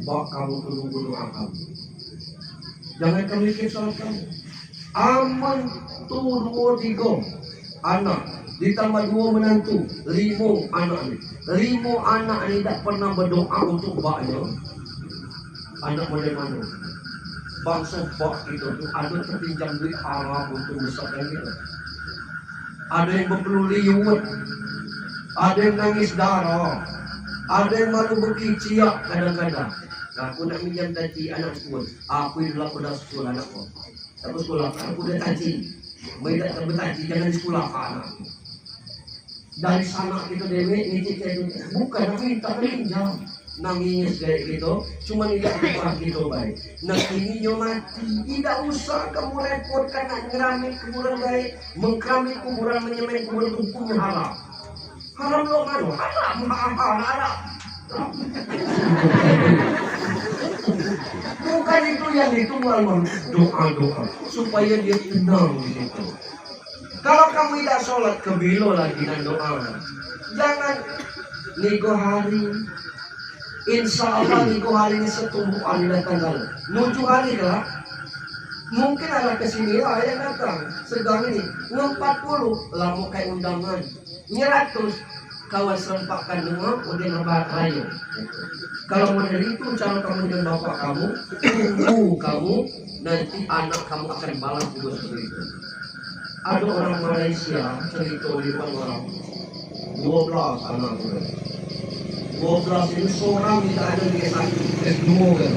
S3: bak kamu tunggu doa kamu. Jangan kamu mikir salat kamu. Aman tu 2-3 anak ditambah 2 menantu, 5 anak ni. 5 anak ni tak pernah berdoa untuk baknya. Anak mana-mana. Bangsa bak kita tu ada terpinjam duit haram untuk besarkan kita. Ada yang berpeluh liwet, ada yang nangis darah, ada yang malu berkiciak kadang-kadang. Aku nak minjam tadi anak sekolah, aku dulu aku dah sekolah anak aku. Aku sekolah, aku dah tadi. Mereka tak bertadi, jangan di sekolah anak. Dari sana kita demek, ngicik itu bukan aku minta pinjam. Nangis kayak gitu, cuma tidak lupa gitu baik. Nah ini yo mati, tidak usah kamu repotkan nak ngeramik kuburan baik, mengkeramik kuburan, menyemen kuburan hukumnya haram. Haram lo mana? Haram. Bukan itu yang ditunggu doa supaya dia tenang di situ. Kalau kamu tidak sholat kebilo lagi dan doa, jangan nego hari. Insya Allah minggu hari ini setumbuhan datang kalau 7 hari lah mungkin ada kesini lah yang datang sedang ini 40 lah mau kayak undangan 100 kawan serempakkan dengan udah ngebat rayu. Kalau model itu cara kamu dengan bapak kamu tunggu kamu nanti anak kamu akan balas juga seperti itu. Ada orang Malaysia cerita di orang 12 anak 12 ini seorang tidak ada di S2 kan.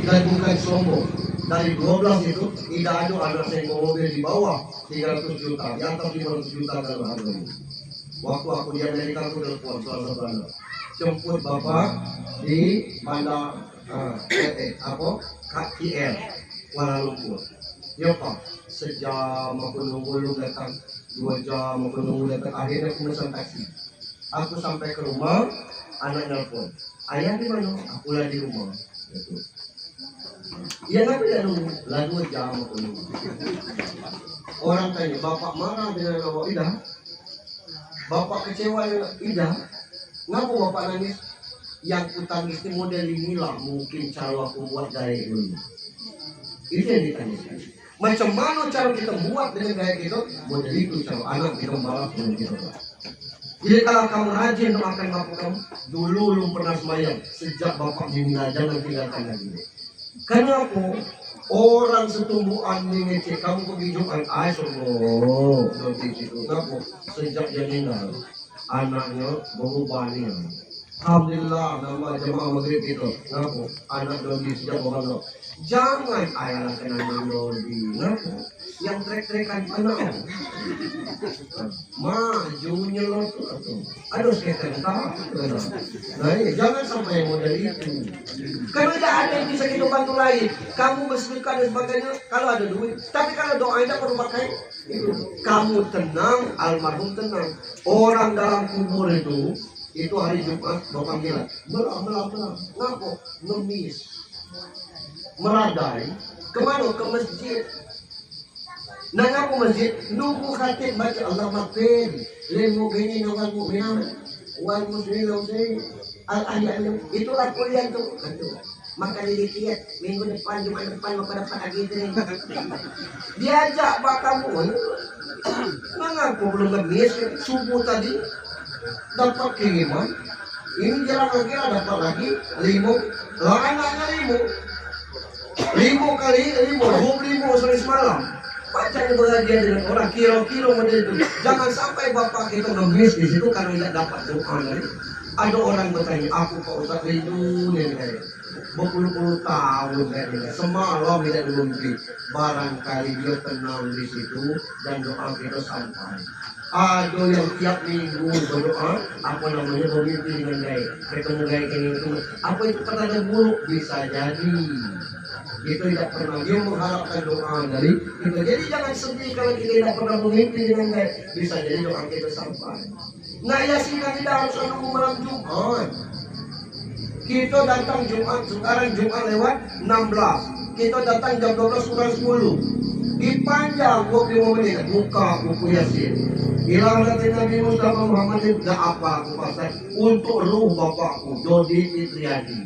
S3: Dan bukan sombong. Dari 12 itu tidak ada anak yang mobil di bawah 300 juta, di atas 500 juta kalau harganya. Waktu aku di Amerika aku telepon salah satu anak, jemput bapak di Bandar KL Kuala Lumpur. Ya pak, sejam aku nunggu lu datang, 2 jam aku nunggu datang, akhirnya aku pesan taksi. Aku sampai ke rumah, anak nelpon, ayah di mana? Aku lah di rumah. Gitu. Ya nggak bisa nunggu, lah 2 jam aku nunggu. Orang tanya, bapak marah dengan awak Ida? Bapak kecewa dengan Ida? Ngapa bapak nangis? Yang ku tangis ini model inilah mungkin cara aku buat gaya dulu. Itu yang ditanyakan. Macam mana cara kita buat dengan gaya gitu? Model itu cara anak kita malas dengan kita. Jadi kalau kamu rajin doakan bapak kamu, dulu belum pernah sembahyang, sejak bapak meninggal jangan tinggalkan lagi. Kenapa? Orang setumbuhan mengecek kamu pergi Jumat, Allah, nanti situ. Kenapa? Sejak dia meninggal, anaknya berubah nih. Alhamdulillah nama jemaah maghrib itu. Kenapa? Anak Dodi sejak berapa? Jangan ayah kenal Dodi. Kenapa? Yang trek-trekan anak. Majunya lo tuh. Aduh sekitar entah. Nah ini jangan sampai yang model itu. Karena tidak ada yang bisa kita bantu lain. Kamu bersedekah dan sebagainya kalau ada duit. Tapi kalau doa tidak perlu pakai. Kamu tenang, almarhum tenang. Orang dalam kubur itu hari Jumat bapak bilang belah. Ngapa? Ngemis. Meradai. Kemana? Ke masjid. Nah ngaku masjid, nunggu khatib baca Allah maghfir lil mu'minin wal mu'minat wal muslimin al-ahli. Itulah kuliah tuh. Maka dilihat minggu depan, Jumat depan maka dapat lagi itu nih. Diajak pak kamu. Nah ngaku belum ngemis subuh tadi dapat kiriman. Ini jarang lagi dapat lagi 5. Lah anaknya 5 kali 5 25 sore semalam. Baca
S4: cari bahagia dengan orang, kira-kira model itu. Jangan sampai bapak kita ngemis di situ karena tidak dapat doa dari. Ada orang bertanya, aku Pak Ustaz rindu nih kayak berpuluh-puluh tahun kayak semalam tidak bermimpi. Barangkali dia tenang di situ dan doa kita sampai. Ada yang tiap minggu berdoa, apa namanya bermimpi dengan gaya, ketemu gaya ini itu. Apa itu pertanda buruk? Bisa jadi. Itu tidak pernah dia mengharapkan doa dari kita. Jadi jangan sedih kalau kita tidak pernah bermimpi dengan gaya. Bisa jadi doa kita sampai. Nah Yasin kan tidak harus menunggu malam Jumat. Kita datang Jumat, sekarang Jumat lewat 16. Kita datang jam 12 kurang 10. Dipanjang 25 menit, buka buku Yasin. Hilang dari Nabi Mustafa Muhammad tidak apa aku pasal untuk ruh bapakku Dodi Fitriadi.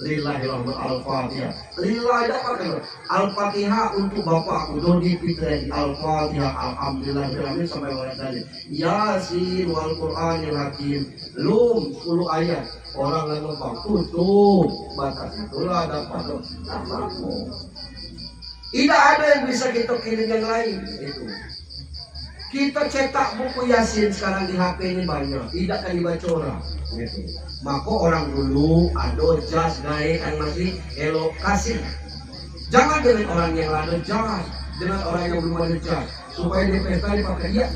S4: Lillahirrahmanirrahim Al-Fatihah. Lillahirrahmanirrahim Al-Fatihah untuk bapakku Dodi Fitriadi. Al-Fatihah Alhamdulillahirrahmanirrahim sampai pada tadi. Yasin wal Qur'anil Hakim. Lum 10 ayat. Orang yang ngembang tutup batas itulah dapat namamu. Tidak ada yang bisa kita kirim yang lain itu. Kita cetak buku Yasin sekarang di HP ini banyak, tidak akan dibaca orang. Gitu. Maka orang dulu ada jas gaya kan masih elok kasih. Jangan dengan orang yang ada jas, dengan orang yang belum ada jas, supaya di pesta dipakai dia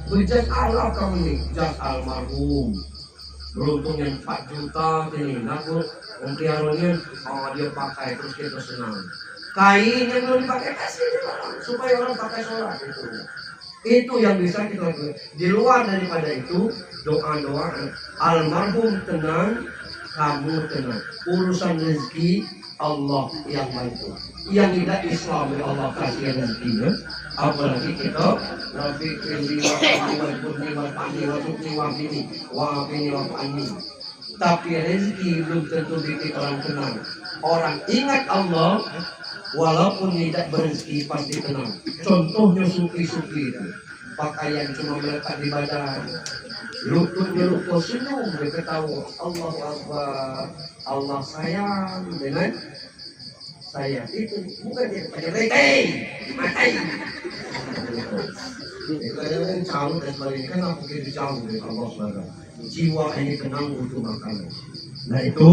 S4: berjas Allah kamu nih, jas almarhum. Beruntung yang 4 juta ini, aku umpiaronya dia pakai terus kita senang. Kain yang belum dipakai kasih dia, supaya orang pakai sholat itu. Itu yang bisa kita lakukan. Di luar daripada itu, doa-doa almarhum tenang, kamu tenang. Urusan rezeki Allah yang bantu. Yang tidak Islam ya Allah kasih rezekinya. Apalagi kita Rabbi Kiri wa Pani wa Purni wa Pani wa Sukni wa Bini wa Bini wa Pani. Tapi rezeki belum tentu bikin orang tenang. Orang ingat Allah walaupun tidak berrezeki pasti tenang. Contohnya suki-suki itu. Pakaian cuma melekat di badan. Lututnya lupa senyum, mereka tahu Allah Akbar. Allah sayang dengan saya. Itu bukan dia pada reteng, matai. Kadang-kadang jauh dan sebagainya. Kan aku kira jauh dari Allah SWT. Jiwa ini tenang untuk makanan. Nah itu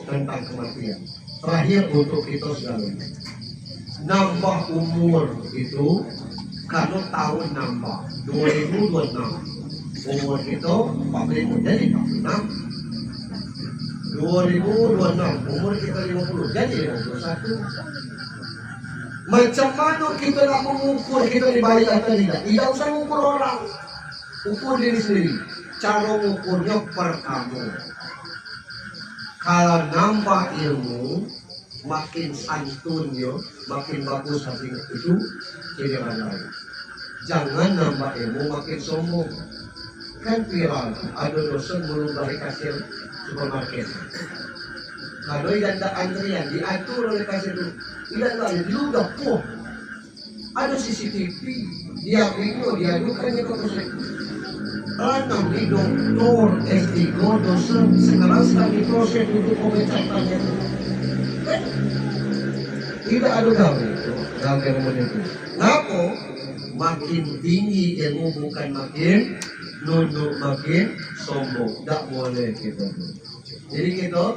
S4: tentang kematian. Terakhir untuk kita sekalian. Nambah umur itu kalau tahun nambah 2026 umur kita 45 jadi 46 2026 umur kita 50 jadi 51. Macam mana kita nak mengukur kita dibaik atau tidak? Tidak usah mengukur orang, ukur diri sendiri. Cara mengukurnya pertama, kalau nambah ilmu makin santunnya, makin bagus hatinya itu ciri orang lain. Jangan nambah ilmu makin sombong. Kan viral, ada dosen meludahi kasir supermarket. Kalau tidak antrian diatur oleh kasir itu, tidak lagi diludah pun. Ada CCTV, dia bingung, dia bukannya ke pusat. Anak di doktor S3 dosen sekarang sedang diproses untuk pemecatannya. Tidak ada gawe itu, gawe itu. Kenapa? Makin tinggi ilmu bukan makin nunduk, makin sombong. Tak boleh kita. Jadi kita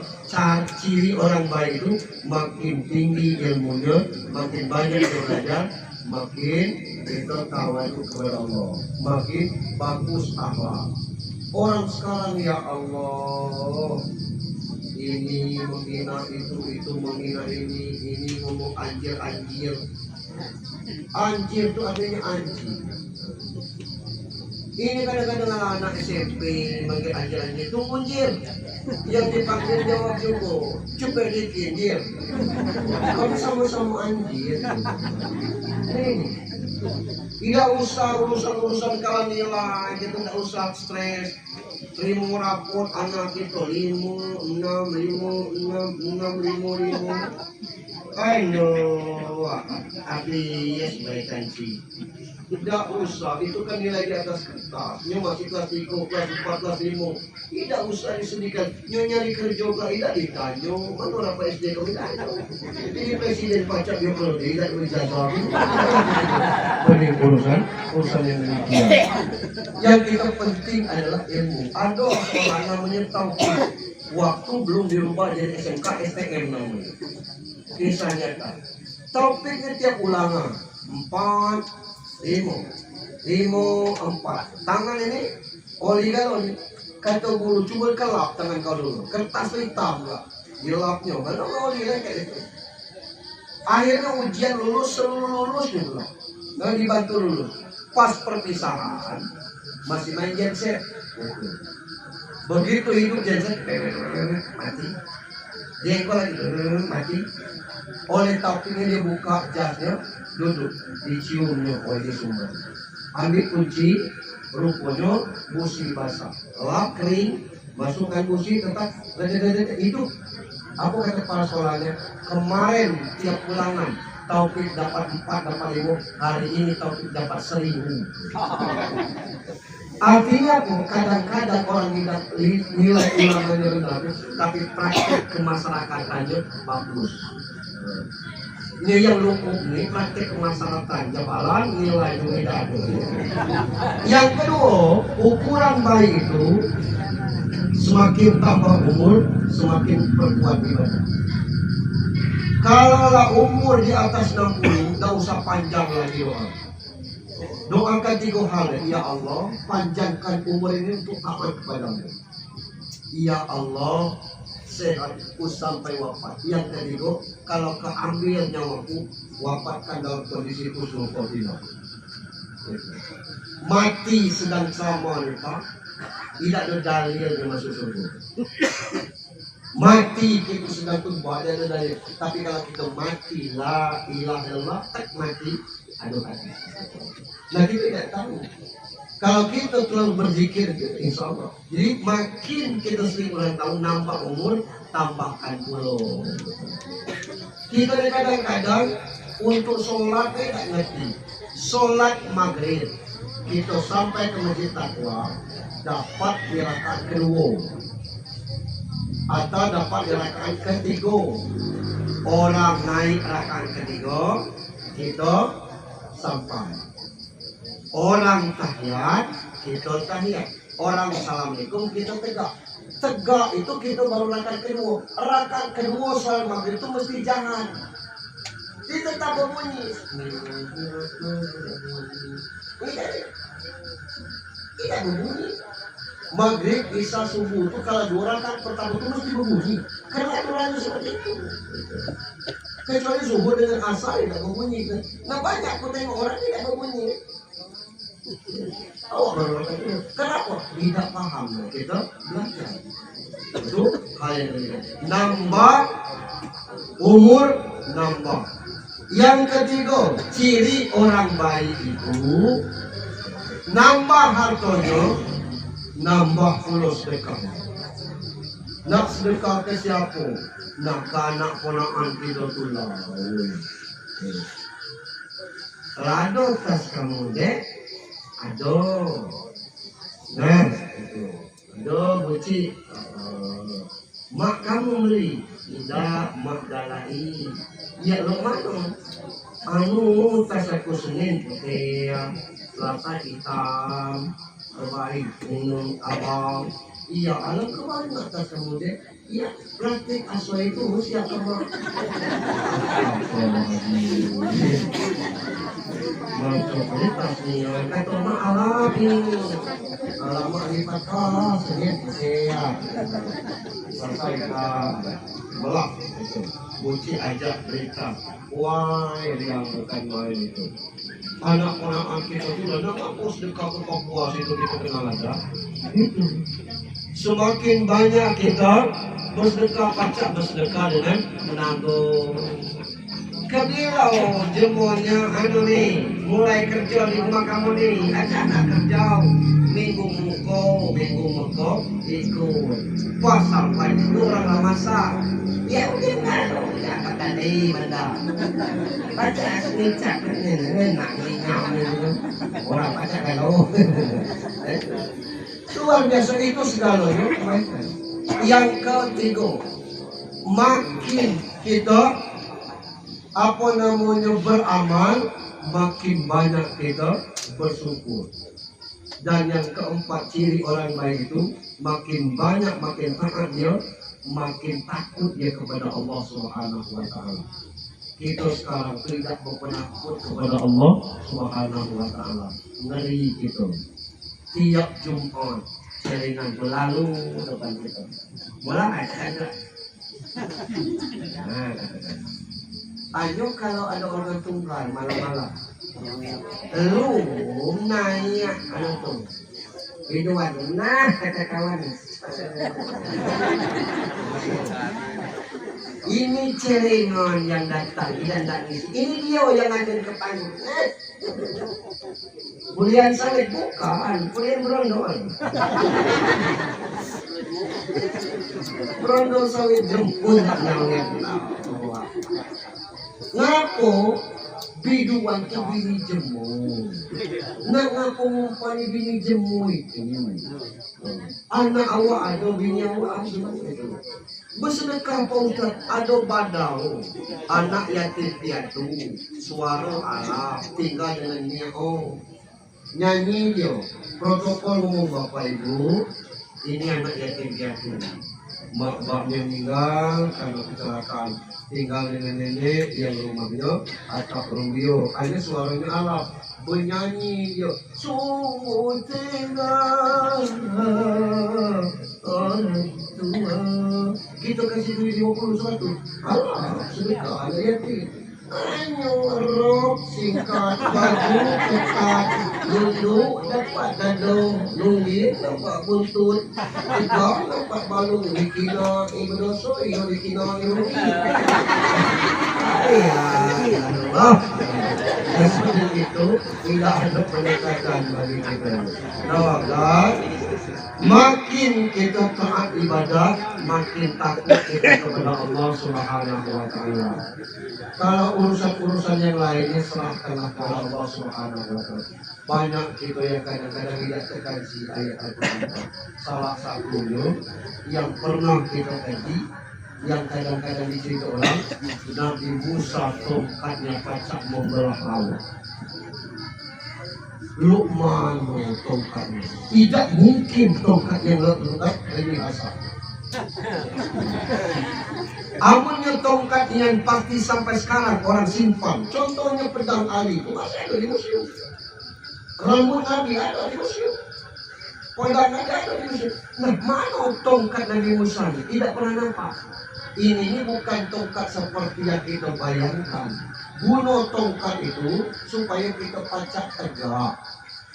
S4: ciri orang baik itu makin tinggi ilmunya, makin banyak belajar, makin kita tawadu kepada Allah, makin bagus akhlak. Orang sekarang ya Allah, ini menghina itu menghina ini ngomong anjir. Anjir itu artinya anjing. Ini kadang-kadang anak SMP manggil anjir. Tunggu anjir. Yang dipanggil jawab juga. Coba ditinjir. Kamu sama-sama anjir. Ini. Tidak usah urusan kalau nilai, kita tidak usah stres. Terima raport anak itu 5, 6. Ayo, habis baikan sih. Tidak usah, itu kan nilai di atas kertas. Ini masih kelas 3, kelas 4, kelas 5. Tidak usah disedihkan. Nyari kerja juga tidak ditanya. Mana orang SD kamu tidak ada. Jadi presiden pajak dia perlu tidak berjasa. Mending urusan yang demikian. Yang kita penting adalah ilmu. Ada orang namanya tauhid. Waktu belum dirubah jadi SMK STM namanya. Kisah nyata. Tauhidnya tiap ulangan 4, 5, 4. Tangan ini oli galon. Kata guru coba kelap tangan kau dulu. Kertas hitam lah. Dilapnya. Kalau oli lah kayak gitu. Akhirnya ujian lulus seluruh lulus gitu lah. Nggak dibantu lulus. Pas perpisahan masih main genset. Begitu hidup genset mati. Dia lagi mati. Oleh tapinya dia buka jasnya, duduk, diciumnya oleh dia sumber. Ambil kunci, rupanya busi basah, lap kering, masukkan busi tetap hidup. Aku kata kepala sekolahnya, kemarin tiap ulangan Taufik dapat 4, dapat 5, hari ini Taufik dapat 1000. Artinya kadang-kadang orang nilai ulangannya rendah, tapi praktek kemasyarakatannya bagus. Ini yang lumpuh ini praktek kemasyarakatannya jabalan nilai tidak ada. Yang kedua, ukuran bayi itu semakin tambah umur, semakin perkuat ibadah. Kalau umur di atas 60, tidak usah panjang lagi doa. Doakan 3 hal, ya Allah, panjangkan umur ini untuk amal kepadamu. Ya Allah, sehatku sampai wafat. Yang ketiga, kalau keambil nyawaku, wafatkan dalam kondisi husnul khotimah. Mati sedang sama lupa, tidak ada dalil yang masuk surga. Mati kita sedang tumbah, ada dalil. Tapi kalau kita mati, la ilaha illallah, tak mati, aduh hati. Nah kita tidak tahu. Kalau kita terlalu berzikir, insya Allah. Jadi makin kita sering ulang tahun, nambah umur, tambahkan pulau. Kita kadang-kadang untuk sholat tidak ngerti. Sholat maghrib, kita sampai ke masjid takwa, dapat di rakaat kedua, atau dapat di rakaat ketiga. Orang naik rakaat ketiga, kita sampai. Orang tahiyat, kita tahiyat. Orang assalamualaikum, kita tegak. Tegak itu kita baru rakaat kedua. Rakaat kedua sholat maghrib itu mesti jangan. Dia tetap berbunyi. Tidak berbunyi. Maghrib, isya, subuh itu kalau 2 rakaat pertama itu mesti berbunyi. Karena aturannya seperti itu. Kecuali subuh dengan asar tidak berbunyi. Nah banyak aku tengok orang tidak berbunyi. Kenapa? Tidak paham. Kita belajar. Itu hal yang ketiga. Nambah umur, nambah. Yang ketiga, ciri orang baik itu nambah hartanya, nambah puluh sedekah. Nak sedekah ke siapa? Nak ke anak ponaan kita tulang. Rado tas kamu dek. Aduh, nah, aduh, buci, mak kamu beli, tidak, mak dalai, ya lo mana? Anu tas aku Senin putih, Selasa hitam, terbaik minum abang, iya, alam kemarin atas kamu deh, iya, plastik aswa itu siapa mak? Kualitas nih, kata maaf ini, alamak lipat kelas, sedikit ya, selesai belak, buci ajak berita, wah yang bukan main itu, anak-anak kita sudah hapus dekat ke Papua situ kita kenal aja, itu, semakin banyak kita bersedekah pacak bersedekah dengan menanggung. Kebilau jemuannya anu nih, mulai kerja di rumah kamu nih, anak kerja minggu muko ikut puasa itu orang nggak masak, ya udah nggak udah kata deh benda baca ngicak enak gitu orang baca kalau luar biasa itu segalanya. Yang ketiga, makin kita apa namanya beramal, makin banyak kita bersyukur. Dan yang keempat, ciri orang baik itu makin banyak, makin taat dia, makin takut dia kepada Allah Subhanahu wa taala. Kita sekarang tidak berpenakut kepada Allah Subhanahu wa taala. Ngeri kita. Tiap Jumat jaringan berlalu depan kita. Mulai ada. Nah, katakan. Ayo kalau ada orang tunggal malam-malam, lu nanya anu tuh, biduan, nah kata kawan, ini celengan yang datang, dan nangis, ini dia yang ada ke panggung. Bulian sawit bukan, bulian berondol. Berondol sawit jemput namanya. Ngapo biduan ke bini jemu. Nah ngapo ngumpani bini jemu itu. Anak awak ada, bini awak ada. Bersedekah pautat ada badau. Anak yatim piatu, suara Arab, tinggal dengan dia. Oh, nyanyi dia. Protokol umum bapak ibu. Ini anak yatim piatu. Bapaknya meninggal karena kecelakaan. Tinggal dengan nenek yang rumahnya atap rumbio. Akhirnya suaranya Arab, bernyanyi dia, sungguh tinggal orang tua. Kita kasih duit 50-100. Allah sedekah ada yatim. Anyo rok singkat baju ketat duduk dapat dadong lunggit dapat buntut tidak dapat balung dikina berdosa ia dikina rugi. Allah seperti itu tidak ada pendekatan bagi kita. Nawakan makin kita taat ibadah, makin takut kita kepada Allah Subhanahu wa taala. Kalau urusan-urusan yang lainnya serahkanlah kepada Allah Subhanahu wa taala. Banyak kita yang kadang-kadang tidak terkaji ayat Al-Quran. Salah satunya yang pernah kita kaji, yang kadang-kadang dicerita orang, Nabi Musa tongkatnya pacak membelah laut. Luqman tongkatnya. Tidak mungkin tongkat yang letak ini asal. Amunnya tongkat yang pasti sampai sekarang orang simpan. Contohnya pedang Ali itu masih ada di museum. Rambut Nabi ada di museum. Pedang Nabi ada di museum. Nah, mana tongkat Nabi Musa ini? Tidak pernah nampak. Ini bukan tongkat seperti yang kita bayangkan. Guna tongkat itu supaya kita pacak tegak.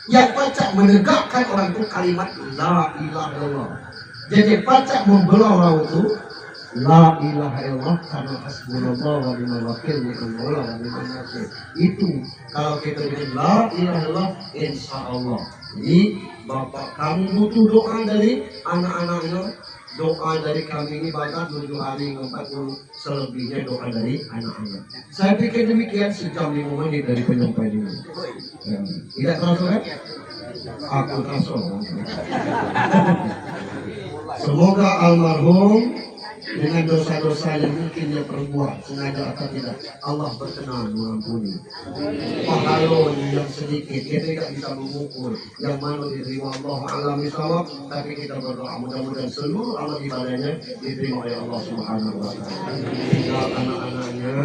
S4: Yang pacak menegakkan orang itu kalimat la ilaha illallah. Jadi pacak membelah laut itu la ilaha illallah karena hasbunallah wa ni'mal wakil ni'mal wa ni'mal nasir. Itu kalau kita bilang la ilaha illallah insyaallah. Jadi bapak kamu butuh doa dari anak-anaknya. Doa dari kami ini banyak 7 hari 40 selebihnya doa dari anak-anak. Saya pikir demikian sejam 5 menit dari penyampaian ini. Tidak terasa kan? Aku terasa. Semoga almarhum dengan dosa-dosa yang mungkin dia perbuat sengaja atau tidak, Allah berkenan mengampuni. Pahala yang sedikit kita tidak bisa mengukur yang mana diterima Allah alami sawab, tapi kita berdoa mudah-mudahan seluruh amal ibadahnya diterima oleh Allah Subhanahu wa taala. Tinggal anak-anaknya,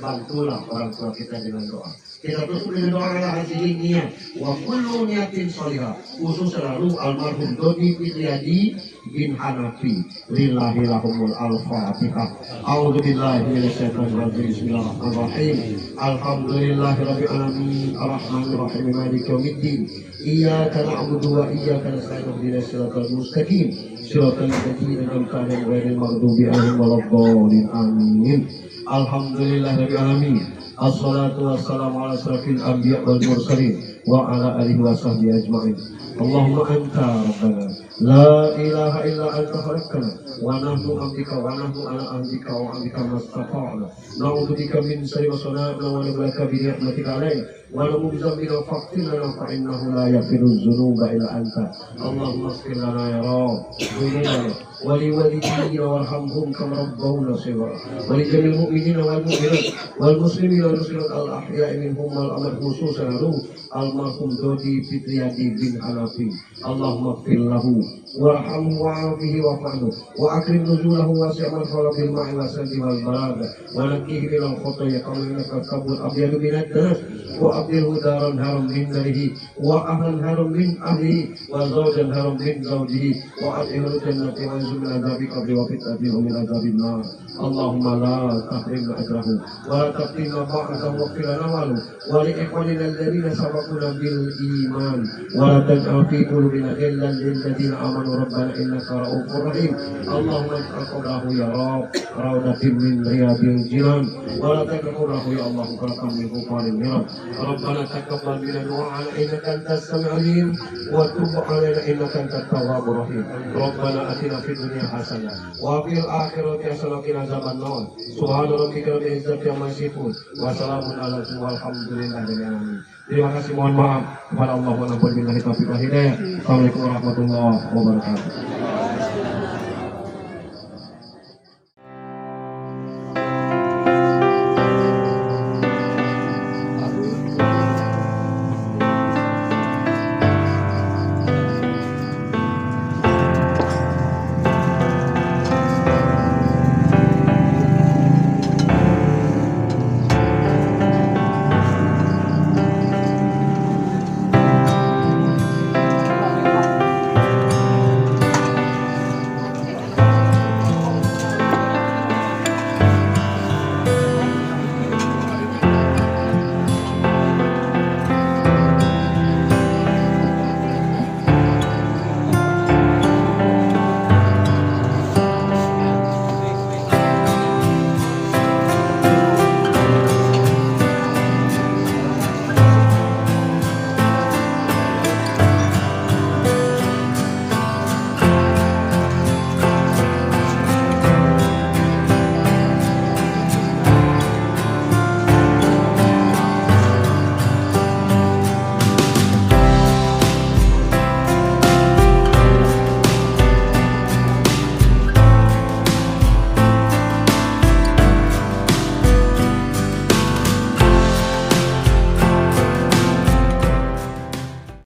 S4: bantulah orang tua kita dengan doa. Kita tutup dengan doa ala hasilin niat wa kullu niatin sholihah. Khusus selalu almarhum Dodi Fitriadi bin Hanafi lillahi lahumul al-fatihah. A'udzu billahi minasyaitonir rajim. Bismillahirrahmanirrahim. Alhamdulillahirabbil alamin arrahmanir rahim maliki yaumiddin. Iyyaka na'budu wa iyyaka nasta'in ihdinas siratal mustaqim siratal ladzina an'amta 'alaihim ghairil maghdubi 'alaihim waladdallin. Amin. Alhamdulillahirabbil alamin. Assalatu wassalamu ala asrafil anbiya wal mursalin wa ala alihi wa sahbihi ajma'in. Allahumma anta rabbana la ilaha illa anta khalaqtana wa nahnu abdika wa nahnu ala ahdika wa ahdika mastata'na na'udzu bika min syarri ma sana'na wa nablaka bi ni'matika alaina wa na'udzu bika faghfir lana fa innahu la yaghfiru dzunuba illa anta. Allahumma ighfir lana ya rabb dzunubana ولوالدينا وارحمهم كما ربونا صغارا ولجميع المؤمنين والمؤمنات والمسلمين والمسلمات الأحياء منهم والأموات خصوصا له المرحوم دودي فطريادي بن حنفي اللهم اغفر له وارحمه وعافه واعف عنه واكرم نزوله واسع مدخله بالماء والثلج والبراد ونقيه من الخطايا كما انك الكبر ابيض من الدنس وابدله دارا هرا من داره واهلا هرا من اهله وزوجا هرا من زوجه وادخله الجنه وانزل من عذاب القبر وفتنته من عذاب النار اللهم لا تحرمنا اجره ولا تفتنا بعده واغفر لنا وله ولاخواننا الذين سبقونا بالايمان ولا تجعل في قلوبنا غلا للذين امنوا ربنا انك رؤوف رحيم اللهم اجعل قبره يا رب روضة من رياض الجنان ولا تجعل قبره يا الله كرقا من غفار النيران ربنا تقبل منا دعاءنا انك انت السميع العليم وتب علينا انك انت التواب الرحيم ربنا اتنا في الدنيا حسنه وفي الاخره حسنه وقنا عذاب النار سبحان ربك رب العزه عما يصفون وسلام على المرسلين والحمد لله رب العالمين. Terima kasih, mohon maaf kepada Allah wa billahi taufiq wal hidayah. Assalamualaikum warahmatullahi wabarakatuh.